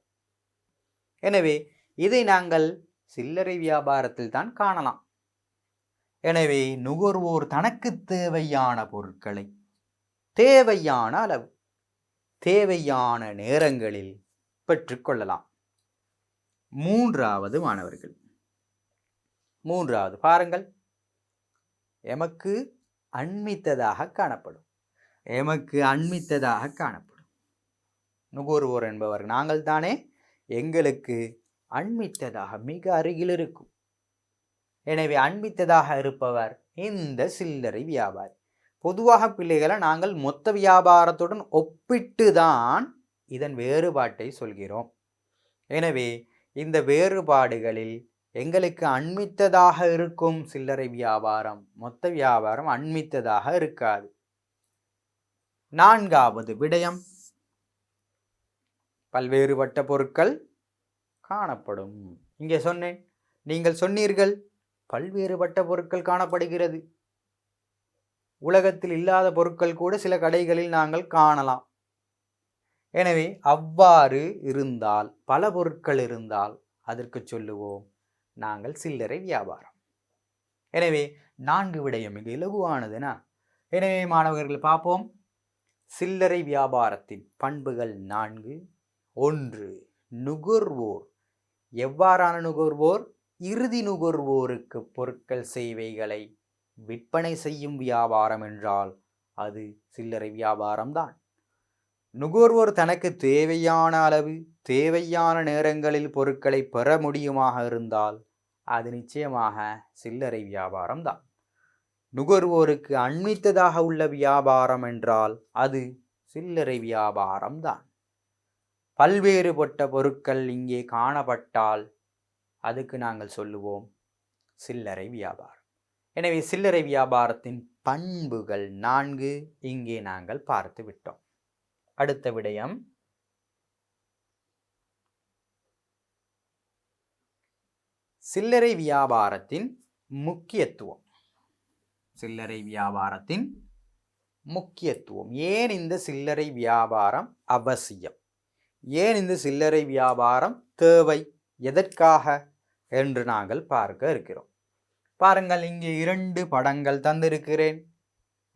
எனவே இதை நாங்கள் சில்லறை வியாபாரத்தில் தான் காணலாம். எனவே நுகர்வோர் தனக்கு தேவையான பொருட்களை தேவையான அளவு தேவையான நேரங்களில் பெற்றுக்கொள்ளலாம். மூன்றாவது மாணவர்கள், மூன்றாவது பாருங்கள், எமக்கு அண்மித்ததாக காணப்படும். எமக்கு அண்மித்ததாக காணப்படும் நுகர்வோர் என்பவர் நாங்கள் தானே. எங்களுக்கு அண்மித்ததாக மிக அருகில் இருக்கும். எனவே அண்மித்ததாக இருப்பவர் இந்த சில்லறை வியாபாரி. பொதுவாக பிள்ளைகளை நாங்கள் மொத்த வியாபாரத்துடன் ஒப்பிட்டு தான் இதன் வேறுபாட்டை சொல்கிறோம். எனவே இந்த வேறுபாடுகளில் எங்களுக்கு அண்மித்ததாக இருக்கும் சில்லறை வியாபாரம், மொத்த வியாபாரம் அண்மித்ததாக இருக்காது. நான்காவது விடயம், பல்வேறுபட்ட பொருட்கள் காணப்படும். இங்கே சொன்னேன், நீங்கள் சொன்னீர்கள் பல்வேறுபட்ட பொருட்கள் காணப்படுகிறது. உலகத்தில் இல்லாத பொருட்கள் கூட சில கடைகளில் நாங்கள் காணலாம். எனவே அவ்வாறு இருந்தால், பல பொருட்கள் இருந்தால் அதற்கு சொல்லுவோம் நாங்கள் சில்லறை வியாபாரம். எனவே 4 விடயம் மிக இலகுவானதுனா. எனவே மாணவர்கள் பார்ப்போம். சில்லறை வியாபாரத்தின் பண்புகள் 4. 1. நுகர்வோர். எவ்வாறான நுகர்வோர்? இறுதி நுகர்வோருக்கு பொருட்கள் சேவைகளை விற்பனை செய்யும் வியாபாரம் என்றால் அது சில்லறை வியாபாரம்தான். நுகர்வோர் தனக்கு தேவையான அளவு தேவையான நேரங்களில் பொருட்களை பெற முடியுமாக இருந்தால் அது நிச்சயமாக சில்லறை வியாபாரம்தான். நுகர்வோருக்கு அண்மித்ததாக உள்ள வியாபாரம் என்றால் அது சில்லறை வியாபாரம்தான். பல்வேறுபட்ட பொருட்கள் இங்கே காணப்பட்டால் அதுக்கு நாங்கள் சொல்லுவோம் சில்லறை வியாபாரம். எனவே சில்லறை வியாபாரத்தின் பண்புகள் 4 இங்கே நாங்கள் பார்த்து விட்டோம். அடுத்த விடயம், சில்லறை வியாபாரத்தின் முக்கியத்துவம். சில்லறை வியாபாரத்தின் முக்கியத்துவம். ஏன் இந்த சில்லறை வியாபாரம் அவசியம்? ஏன் இந்த சில்லறை வியாபாரம் தேவை? எதற்காக என்று நாங்கள் பார்க்க இருக்கிறோம். பாருங்கள், இங்கே 2 படங்கள் தந்திருக்கிறேன்.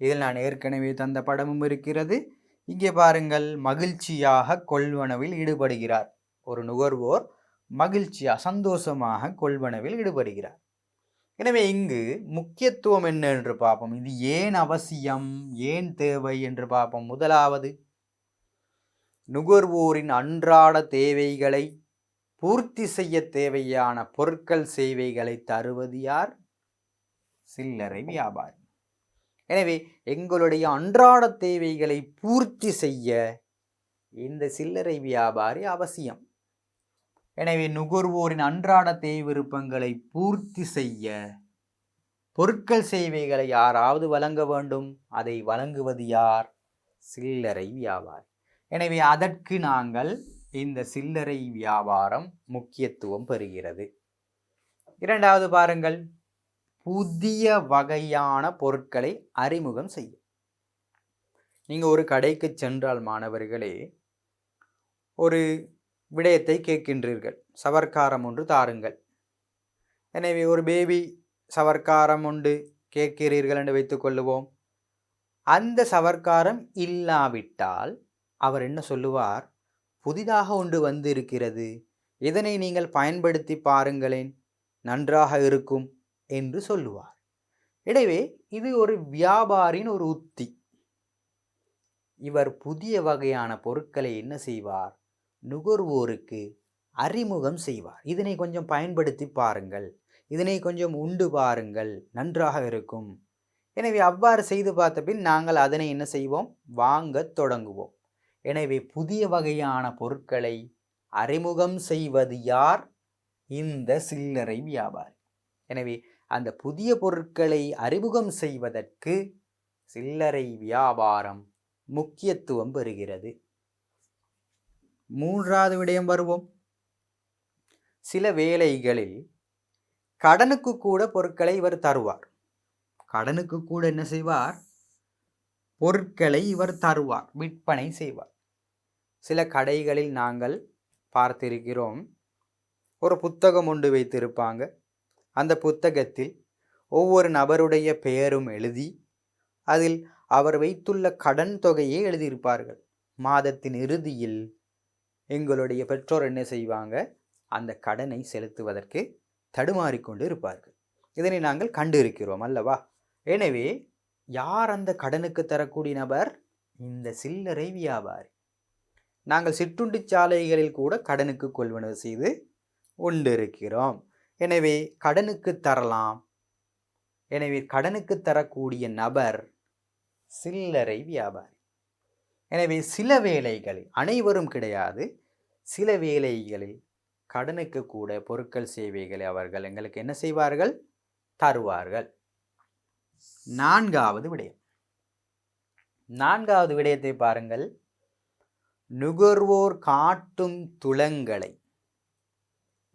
இதில் நான் ஏற்கனவே தந்த படமும் இருக்கிறது. இங்கே பாருங்கள், மகிழ்ச்சியாக கொள்வனவில் ஈடுபடுகிறார் ஒரு நுகர்வோர். மகிழ்ச்சியாக சந்தோஷமாக கொள்வனவில் ஈடுபடுகிறார். எனவே இங்கு முக்கியத்துவம் என்ன என்று பார்ப்போம். இது ஏன் அவசியம், ஏன் தேவை என்று பார்ப்போம். முதலாவது, நுகர்வோரின் அன்றாட தேவைகளை பூர்த்தி செய்ய தேவையான பொருட்கள் சேவைகளை தருவது யார்? சில்லறை வியாபாரி. எனவே எங்களுடைய அன்றாட தேவைகளை பூர்த்தி செய்ய இந்த சில்லறை வியாபாரி அவசியம். எனவே நுகர்வோரின் அன்றாட தேவை விருப்பங்களை பூர்த்தி செய்ய பொருட்கள் சேவைகளை யாராவது வழங்க வேண்டும். அதை வழங்குவது யார்? சில்லறை வியாபாரி. எனவே அதற்கு நாங்கள் இந்த சில்லறை வியாபாரம் முக்கியத்துவம் பெறுகிறது. இரண்டாவது பாருங்கள், புதிய வகையான பொருட்களை அறிமுகம் செய்யும். நீங்கள் ஒரு கடைக்கு சென்றால் மாணவர்களே, ஒரு விடயத்தை கேட்கின்றீர்கள், சவர்க்காரம் ஒன்று தாருங்கள். எனவே ஒரு பேபி சவர்க்காரம் ஒன்று கேட்கிறீர்கள் என்று வைத்துக் கொள்ளுவோம். அந்த சவர்க்காரம் இல்லாவிட்டால் அவர் என்ன சொல்லுவார்? புதிதாக ஒன்று வந்து இருக்கிறது, இதனை நீங்கள் பயன்படுத்தி பாருங்களேன், நன்றாக இருக்கும் என்று சொல்லுவார். எனவே இது ஒரு வியாபாரியின் ஒரு உத்தி. இவர் புதிய வகையான பொருட்களை என்ன செய்வார்? நுகர்வோருக்கு அறிமுகம் செய்வார். இதனை கொஞ்சம் பயன்படுத்தி பாருங்கள், இதனை கொஞ்சம் உண்டு பாருங்கள், நன்றாக இருக்கும். எனவே அவ்வாறு செய்து பார்த்த பின் நாங்கள் அதனை என்ன செய்வோம்? வாங்கத் தொடங்குவோம். எனவே புதிய வகையான பொருட்களை அறிமுகம் செய்வது யார்? இந்த சில்லறை வியாபாரி. எனவே அந்த புதிய பொருட்களை அறிமுகம் செய்வதற்கு சில்லறை வியாபாரம் முக்கியத்துவம் பெறுகிறது. மூன்றாவது விடயம் வருவோம். சில வேளைகளில் கடனுக்கு கூட பொருட்களை இவர் தருவார். கடனுக்கு கூட என்ன செய்வார்? பொருட்களை இவர் தருவார், விற்பனை செய்வார். சில கடைகளில் நாங்கள் பார்த்திருக்கிறோம், ஒரு புத்தகம் ஒன்று வைத்திருப்பாங்க. அந்த புத்தகத்தில் ஒவ்வொரு நபருடைய பெயரும் எழுதி அதில் அவர் வைத்துள்ள கடன் தொகையை எழுதியிருப்பார்கள். மாதத்தின் இறுதியில் எங்களுடைய பெற்றோர் என்ன செய்வாங்க? அந்த கடனை செலுத்துவதற்கு தடுமாறிக்கொண்டு இருப்பார்கள். இதனை நாங்கள் கண்டு இருக்கிறோம் அல்லவா? எனவே யார் அந்த கடனுக்கு தரக்கூடிய நபர்? இந்த சில்லறை வியாபாரி. நாங்கள் சிற்றுண்டி சாலைகளில் கூட கடனுக்கு கொள்வனவு செய்து கொண்டிருக்கிறோம். எனவே கடனுக்கு தரலாம். எனவே கடனுக்கு தரக்கூடிய நபர் சில்லறை வியாபாரி. எனவே சில வேளைகளில், அனைவரும் கிடையாது, சில வேளைகளில் கடனுக்கு கூட பொருட்கள் சேவைகளை அவர்கள் எங்களுக்கு என்ன செய்வார்கள்? தருவார்கள். நான்காவது விடயத்தை பாருங்கள். நுகர்வோர் காட்டும் துலங்களை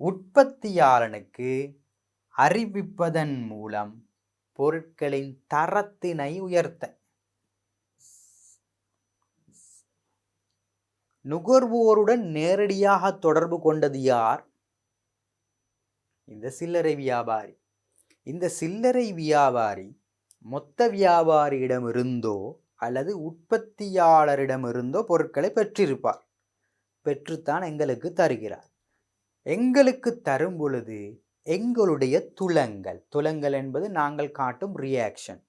உற்பத்தியாளனுக்கு அறிவிப்பதன் மூலம் பொருட்களின் தரத்தினை உயர்த்த. நுகர்வோருடன் நேரடியாக தொடர்பு கொண்டது யார்? இந்த சில்லறை வியாபாரி. இந்த சில்லறை வியாபாரி மொத்த வியாபாரியிடமிருந்தோ அல்லது உற்பத்தியாளரிடமிருந்தோ பொருட்களை பெற்றிருப்பார். பெற்றுத்தான் எங்களுக்கு தருகிறார். எங்களுக்கு தரும் பொழுது எங்களுடைய துலங்கள் என்பது நாங்கள் காட்டும் ரியாக்ஷன்,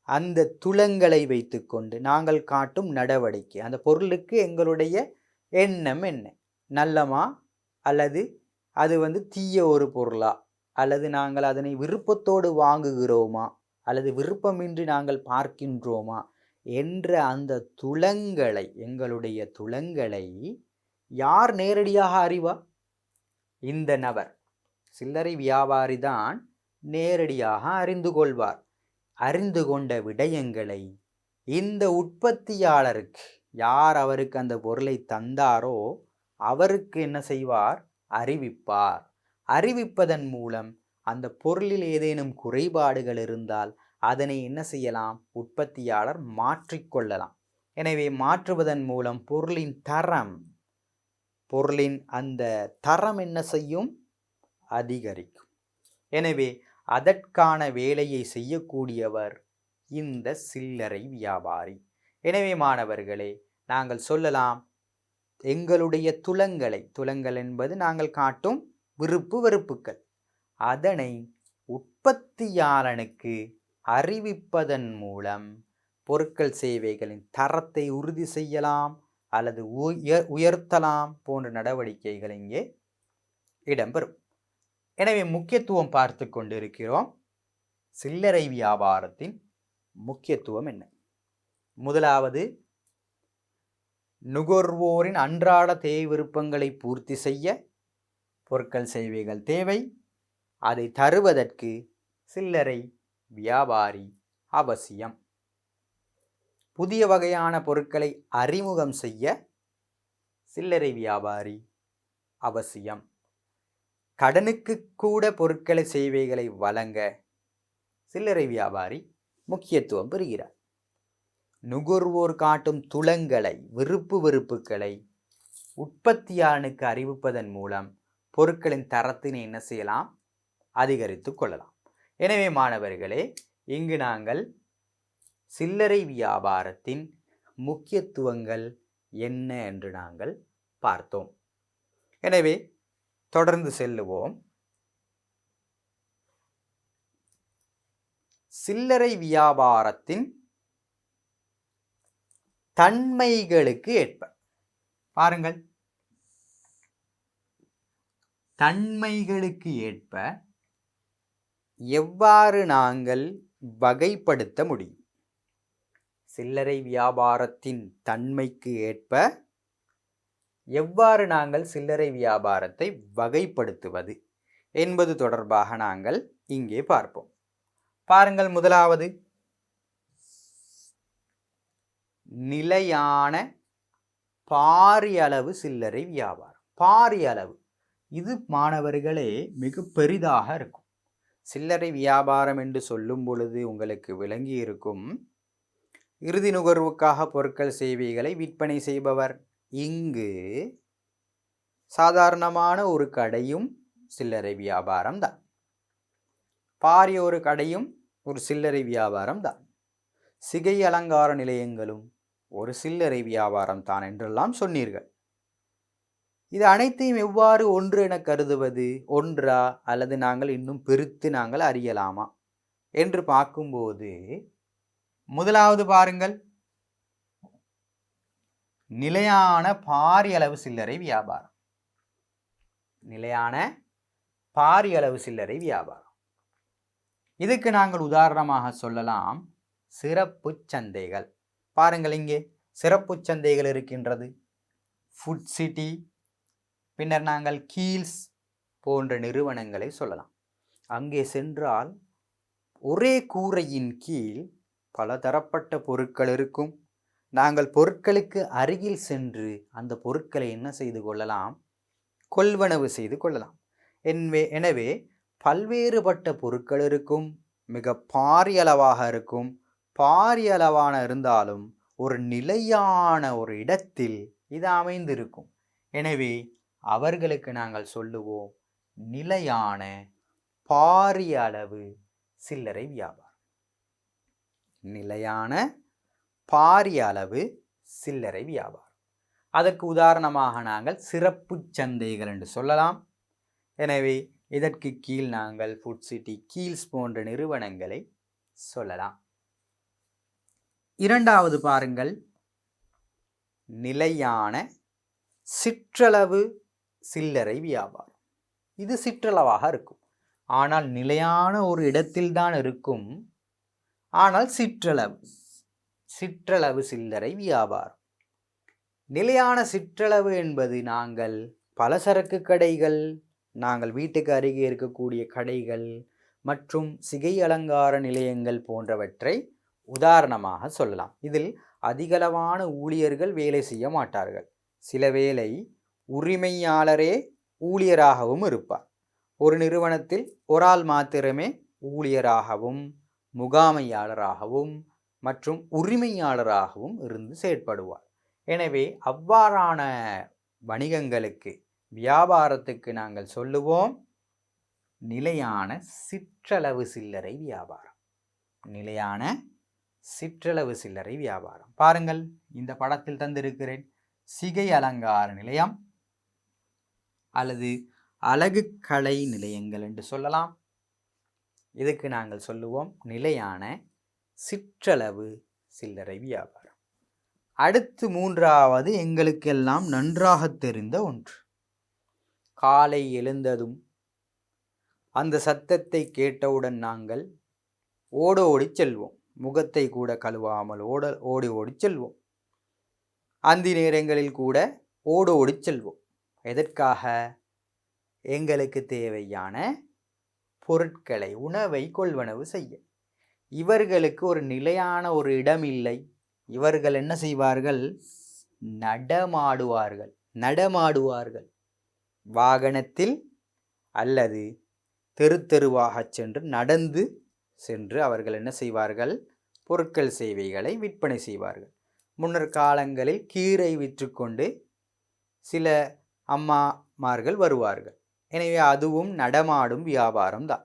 அந்த துலங்களை வைத்துக்கொண்டு நாங்கள் காட்டும் நடவடிக்கை, அந்த பொருளுக்கு எங்களுடைய எண்ணம் என்ன, நல்லமா அல்லது அது தீய ஒரு பொருளா, அல்லது நாங்கள் அதனை விருப்பத்தோடு வாங்குகிறோமா அல்லது விருப்பமின்றி நாங்கள் பார்க்கின்றோமா என்ற அந்த துலங்களை, எங்களுடைய துலங்களை யார் நேரடியாக அறிவார்? இந்த நபர், சில்லறை வியாபாரி தான் நேரடியாக அறிந்து கொள்வார். அறிந்து கொண்ட விடயங்களை இந்த உற்பத்தியாளருக்கு, யார் அவருக்கு அந்த பொருளை தந்தாரோ அவருக்கு என்ன செய்வார்? அறிவிப்பார். அறிவிப்பதன் மூலம் அந்த பொருளில் ஏதேனும் குறைபாடுகள் இருந்தால் அதனை என்ன செய்யலாம்? உற்பத்தியாளர் மாற்றிக்கொள்ளலாம். எனவே மாற்றுவதன் மூலம் பொருளின் அந்த தரம் என்ன செய்யும்? அதிகரிக்கும். எனவே அதற்கான வேலையை செய்யக்கூடியவர் இந்த சில்லறை வியாபாரி. எனவே மாணவர்களே, நாங்கள் சொல்லலாம், எங்களுடைய துலங்கள் என்பது நாங்கள் காட்டும் விருப்பு வெறுப்புகள், அதனை உற்பத்தியாளனுக்கு அறிவிப்பதன் மூலம் பொருட்கள் சேவைகளின் தரத்தை உறுதி செய்யலாம் அல்லது உயர்த்தலாம் போன்ற நடவடிக்கைகள் இங்கே இடம்பெறும். எனவே முக்கியத்துவம் பார்த்து கொண்டிருக்கிறோம். சில்லறை வியாபாரத்தின் முக்கியத்துவம் என்ன? முதலாவது, நுகர்வோரின் அன்றாட தேவை விருப்பங்களை பூர்த்தி செய்ய பொருட்கள் சேவைகள் தேவை. அதை தருவதற்கு சில்லறை வியாபாரி அவசியம். புதிய வகையான பொருட்களை அறிமுகம் செய்ய சில்லறை வியாபாரி அவசியம். கடனுக்கு கூட பொருட்களை சேவைகளை வழங்க சில்லறை வியாபாரி முக்கியத்துவம் பெறுகிறார். நுகர்வோர் காட்டும் துலங்களை, விருப்பு வெறுப்புகளை உற்பத்தியாளனுக்கு அறிவிப்பதன் மூலம் பொருட்களின் தரத்தினை என்ன செய்யலாம்? அதிகரித்து கொள்ளலாம். எனவே மாணவர்களே, இங்கு நாங்கள் சில்லறை வியாபாரத்தின் முக்கியத்துவங்கள் என்ன என்று நாங்கள் பார்த்தோம். எனவே தொடர்ந்து செல்லுவோம். சில்லறை வியாபாரத்தின் தன்மைகளுக்கு ஏற்ப பாருங்கள், தன்மைகளுக்கு ஏற்ப எவ்வாறு நாங்கள் வகைப்படுத்த முடியும்? சில்லறை வியாபாரத்தின் தன்மைக்கு ஏற்ப எவ்வாறு நாங்கள் சில்லறை வியாபாரத்தை வகைப்படுத்துவது என்பது தொடர்பாக நாங்கள் இங்கே பார்ப்போம். பாருங்கள், முதலாவது, நிலையான பாரியளவு சில்லறை வியாபாரம். பாரியளவு, இது மாணவர்களே மிக பெரிதாக இருக்கும். சில்லறை வியாபாரம் என்று சொல்லும் பொழுது உங்களுக்கு விளங்கி இருக்கும், இறுதி நுகர்வுக்காக பொருட்கள் சேவைகளை விற்பனை செய்பவர். இங்கு சாதாரணமான ஒரு கடையும் சில்லறை வியாபாரம் தான், பாரிய ஒரு கடையும் ஒரு சில்லறை வியாபாரம் தான், சிகை அலங்கார நிலையங்களும் ஒரு சில்லறை வியாபாரம் தான் என்றெல்லாம் சொன்னீர்கள். இது அனைத்தையும் எவ்வாறு ஒன்று என கருதுவது? ஒன்றா அல்லது நாங்கள் இன்னும் பிரித்து நாங்கள் அறியலாமா என்று பார்க்கும்போது, முதலாவது பாருங்கள், நிலையான பாரியளவு சில்லறை வியாபாரம். நிலையான பாரியளவு சில்லறை வியாபாரம், இதுக்கு நாங்கள் உதாரணமாக சொல்லலாம் சிறப்பு சந்தைகள். பாருங்கள், இங்கே சிறப்பு சந்தைகள் இருக்கின்றது. ஃபுட் சிட்டி, பின்னர் நாங்கள் கீல்ஸ் போன்ற நிறுவனங்களை சொல்லலாம். அங்கே சென்றால் ஒரே கூரையின் கீழ் பல தரப்பட்ட பொருட்கள் இருக்கும். நாங்கள் பொருட்களுக்கு அருகில் சென்று அந்த பொருட்களை என்ன செய்து கொள்ளலாம்? கொள்வனவு செய்து கொள்ளலாம். எனவே பல்வேறுபட்ட பொருட்கள் இருக்கும், மிக பாரிய அளவாக இருக்கும். பாரிய அளவான இருந்தாலும் ஒரு நிலையான ஒரு இடத்தில் இது அமைந்திருக்கும். எனவே அவர்களுக்கு நாங்கள் சொல்லுவோம் நிலையான பாரிய அளவு சில்லறை வியாபாரம். நிலையான பாரிய அளவு சில்லறை வியாபாரம். அதற்கு உதாரணமாக நாங்கள் சிறப்பு சந்தைகள் என்று சொல்லலாம். எனவே இதற்கு கீழ் நாங்கள் ஃபுட் சிட்டி, கீல்ஸ் போன்ற நிறுவனங்களை சொல்லலாம். இரண்டாவது பாருங்கள், நிலையான சிற்றளவு சில்லறை வியாபாரம். இது சிற்றளவாக இருக்கும், ஆனால் நிலையான ஒரு இடத்தில்தான் இருக்கும். ஆனால் சிற்றளவு சில்லறை வியாபாரம். நிலையான சிற்றளவு என்பது நாங்கள் பலசரக்கு கடைகள், நாங்கள் வீட்டுக்கு அருகே இருக்கக்கூடிய கடைகள் மற்றும் சிகை அலங்கார நிலையங்கள் போன்றவற்றை உதாரணமாக சொல்லலாம். இதில் அதிகளவான ஊழியர்கள் வேலை செய்ய மாட்டார்கள். சில வேளை உரிமையாளரே ஊழியராகவும் இருப்பார். ஒரு நிறுவனத்தில் ஒரு ஆள் மாத்திரமே ஊழியராகவும் முகாமையாளராகவும் மற்றும் உரிமையாளராகவும் இருந்து செயற்படுவார். எனவே அவ்வாறான வணிகங்களுக்கு, வியாபாரத்துக்கு நாங்கள் சொல்லுவோம் நிலையான சிற்றளவு சில்லறை வியாபாரம். நிலையான சிற்றளவு சில்லறை வியாபாரம். பாருங்கள், இந்த படத்தில் தந்திருக்கிறேன். சிகை அலங்கார நிலையம் அல்லது அழகு கலை நிலையங்கள் என்று சொல்லலாம். இதுக்கு நாங்கள் சொல்லுவோம் நிலையான சிற்றளவு சில்லறை வியாபாரம். அடுத்து மூன்றாவது எங்களுக்கெல்லாம் நன்றாக தெரிந்த ஒன்று. காலை எழுந்ததும் அந்த சத்தத்தை கேட்டவுடன் நாங்கள் ஓடோடி செல்வோம். முகத்தை கூட கழுவாமல் ஓடி ஓடி செல்வோம். அந்தி நேரங்களில் கூட ஓடோடி செல்வோம். எதற்காக? எங்களுக்கு தேவையான பொருட்களை, உணவை கொள்வனவு செய்ய. இவர்களுக்கு ஒரு நிலையான ஒரு இடம் இல்லை. இவர்கள் என்ன செய்வார்கள்? நடமாடுவார்கள். வாகனத்தில் அல்லது தெருவாக சென்று நடந்து சென்று அவர்கள் என்ன செய்வார்கள்? பொருட்கள் சேவைகளை விற்பனை செய்வார்கள். முன்னர் காலங்களில் கீரை விற்றுக்கொண்டு சில அம்மாமார்கள் வருவார்கள். எனவே அதுவும் நடமாடும் வியாபாரம் தான்.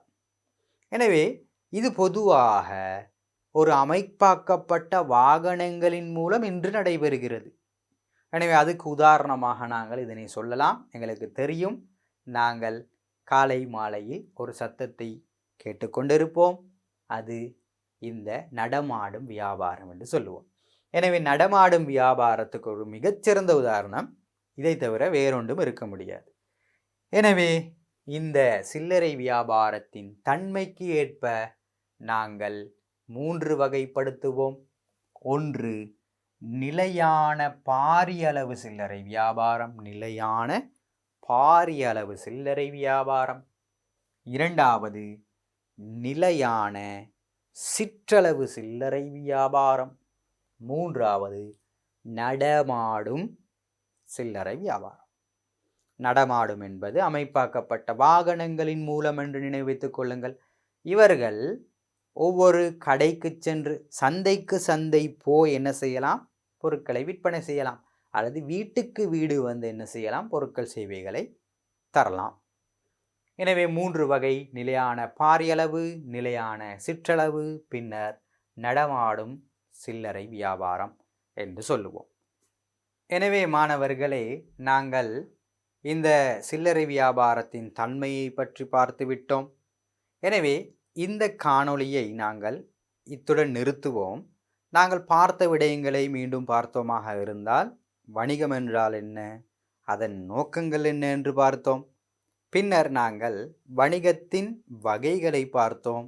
எனவே இது பொதுவாக ஒரு அமைப்பாக்கப்பட்ட வாகனங்களின் மூலம் இன்று நடைபெறுகிறது. எனவே அதுக்கு உதாரணமாக நாங்கள் இதனை சொல்லலாம். எங்களுக்கு தெரியும், நாங்கள் காலை மாலையில் ஒரு சத்தத்தை கேட்டுக்கொண்டிருப்போம். அது இந்த நடமாடும் வியாபாரம் என்று சொல்லுவோம். எனவே நடமாடும் வியாபாரத்துக்கு ஒரு மிகச்சிறந்த உதாரணம். இதை தவிர வேறொன்றும் இருக்க முடியாது. எனவே இந்த சில்லறை வியாபாரத்தின் தன்மைக்கு ஏற்ப நாங்கள் 3 வகைப்படுத்துவோம். ஒன்று, நிலையான பாரிய அளவு சில்லறை வியாபாரம். நிலையான பாரிய அளவு சில்லறை வியாபாரம். இரண்டாவது, நிலையான சிற்றளவு சில்லறை வியாபாரம். மூன்றாவது, நடமாடும் சில்லறை வியாபாரம். நடமாடும் என்பது அமைப்பாக்கப்பட்ட வாகனங்களின் மூலம் என்று நினைவித்துக் கொள்ளுங்கள். இவர்கள் ஒவ்வொரு கடைக்கு சென்று, சந்தைக்கு சந்தை போய் என்ன செய்யலாம்? பொருட்களை விற்பனை செய்யலாம். அல்லது வீட்டுக்கு வீடு வந்து என்ன செய்யலாம்? பொருட்கள் சேவைகளை தரலாம். எனவே 3 வகை: நிலையான பாரியளவு, நிலையான சிற்றளவு, பின்னர் நடமாடும் சில்லறை வியாபாரம் என்று சொல்லுவோம். எனவே மாணவர்களே, நாங்கள் இந்த சில்லறை வியாபாரத்தின் தன்மையை பற்றி பார்த்துவிட்டோம். எனவே இந்த காணொளியை நாங்கள் இத்துடன் நிறுத்துவோம். நாங்கள் பார்த்த விடயங்களை மீண்டும் பார்த்தோமாக இருந்தால், வணிகம் என்றால் என்ன, அதன் நோக்கங்கள் என்ன என்று பார்த்தோம். பின்னர் நாங்கள் வணிகத்தின் வகைகளை பார்த்தோம்.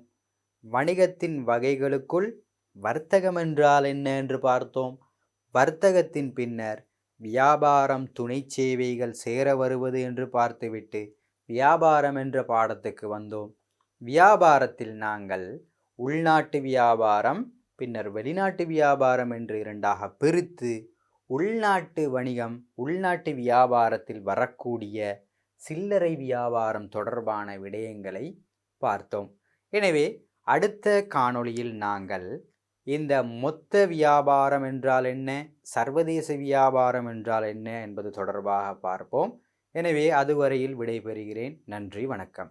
வணிகத்தின் வகைகளுக்குள் வர்த்தகம் என்றால் என்ன என்று பார்த்தோம். வர்த்தகத்தின் பின்னர் வியாபாரம், துணை சேவைகள் சேர வருவது என்று பார்த்துவிட்டு வியாபாரம் என்ற பாடத்துக்கு வந்தோம். வியாபாரத்தில் நாங்கள் உள்நாட்டு வியாபாரம், பின்னர் வெளிநாட்டு வியாபாரம் என்று 2ஆக பிரித்து, உள்நாட்டு வணிகம், உள்நாட்டு வியாபாரத்தில் வரக்கூடிய சில்லறை வியாபாரம் தொடர்பான விடயங்களை பார்த்தோம். எனவே அடுத்த காணொளியில் நாங்கள் இந்த மொத்த வியாபாரம் என்றால் என்ன, சர்வதேச வியாபாரம் என்றால் என்ன என்பது தொடர்பாக பார்ப்போம். எனவே அதுவரையில் விடைபெறுகிறேன். நன்றி, வணக்கம்.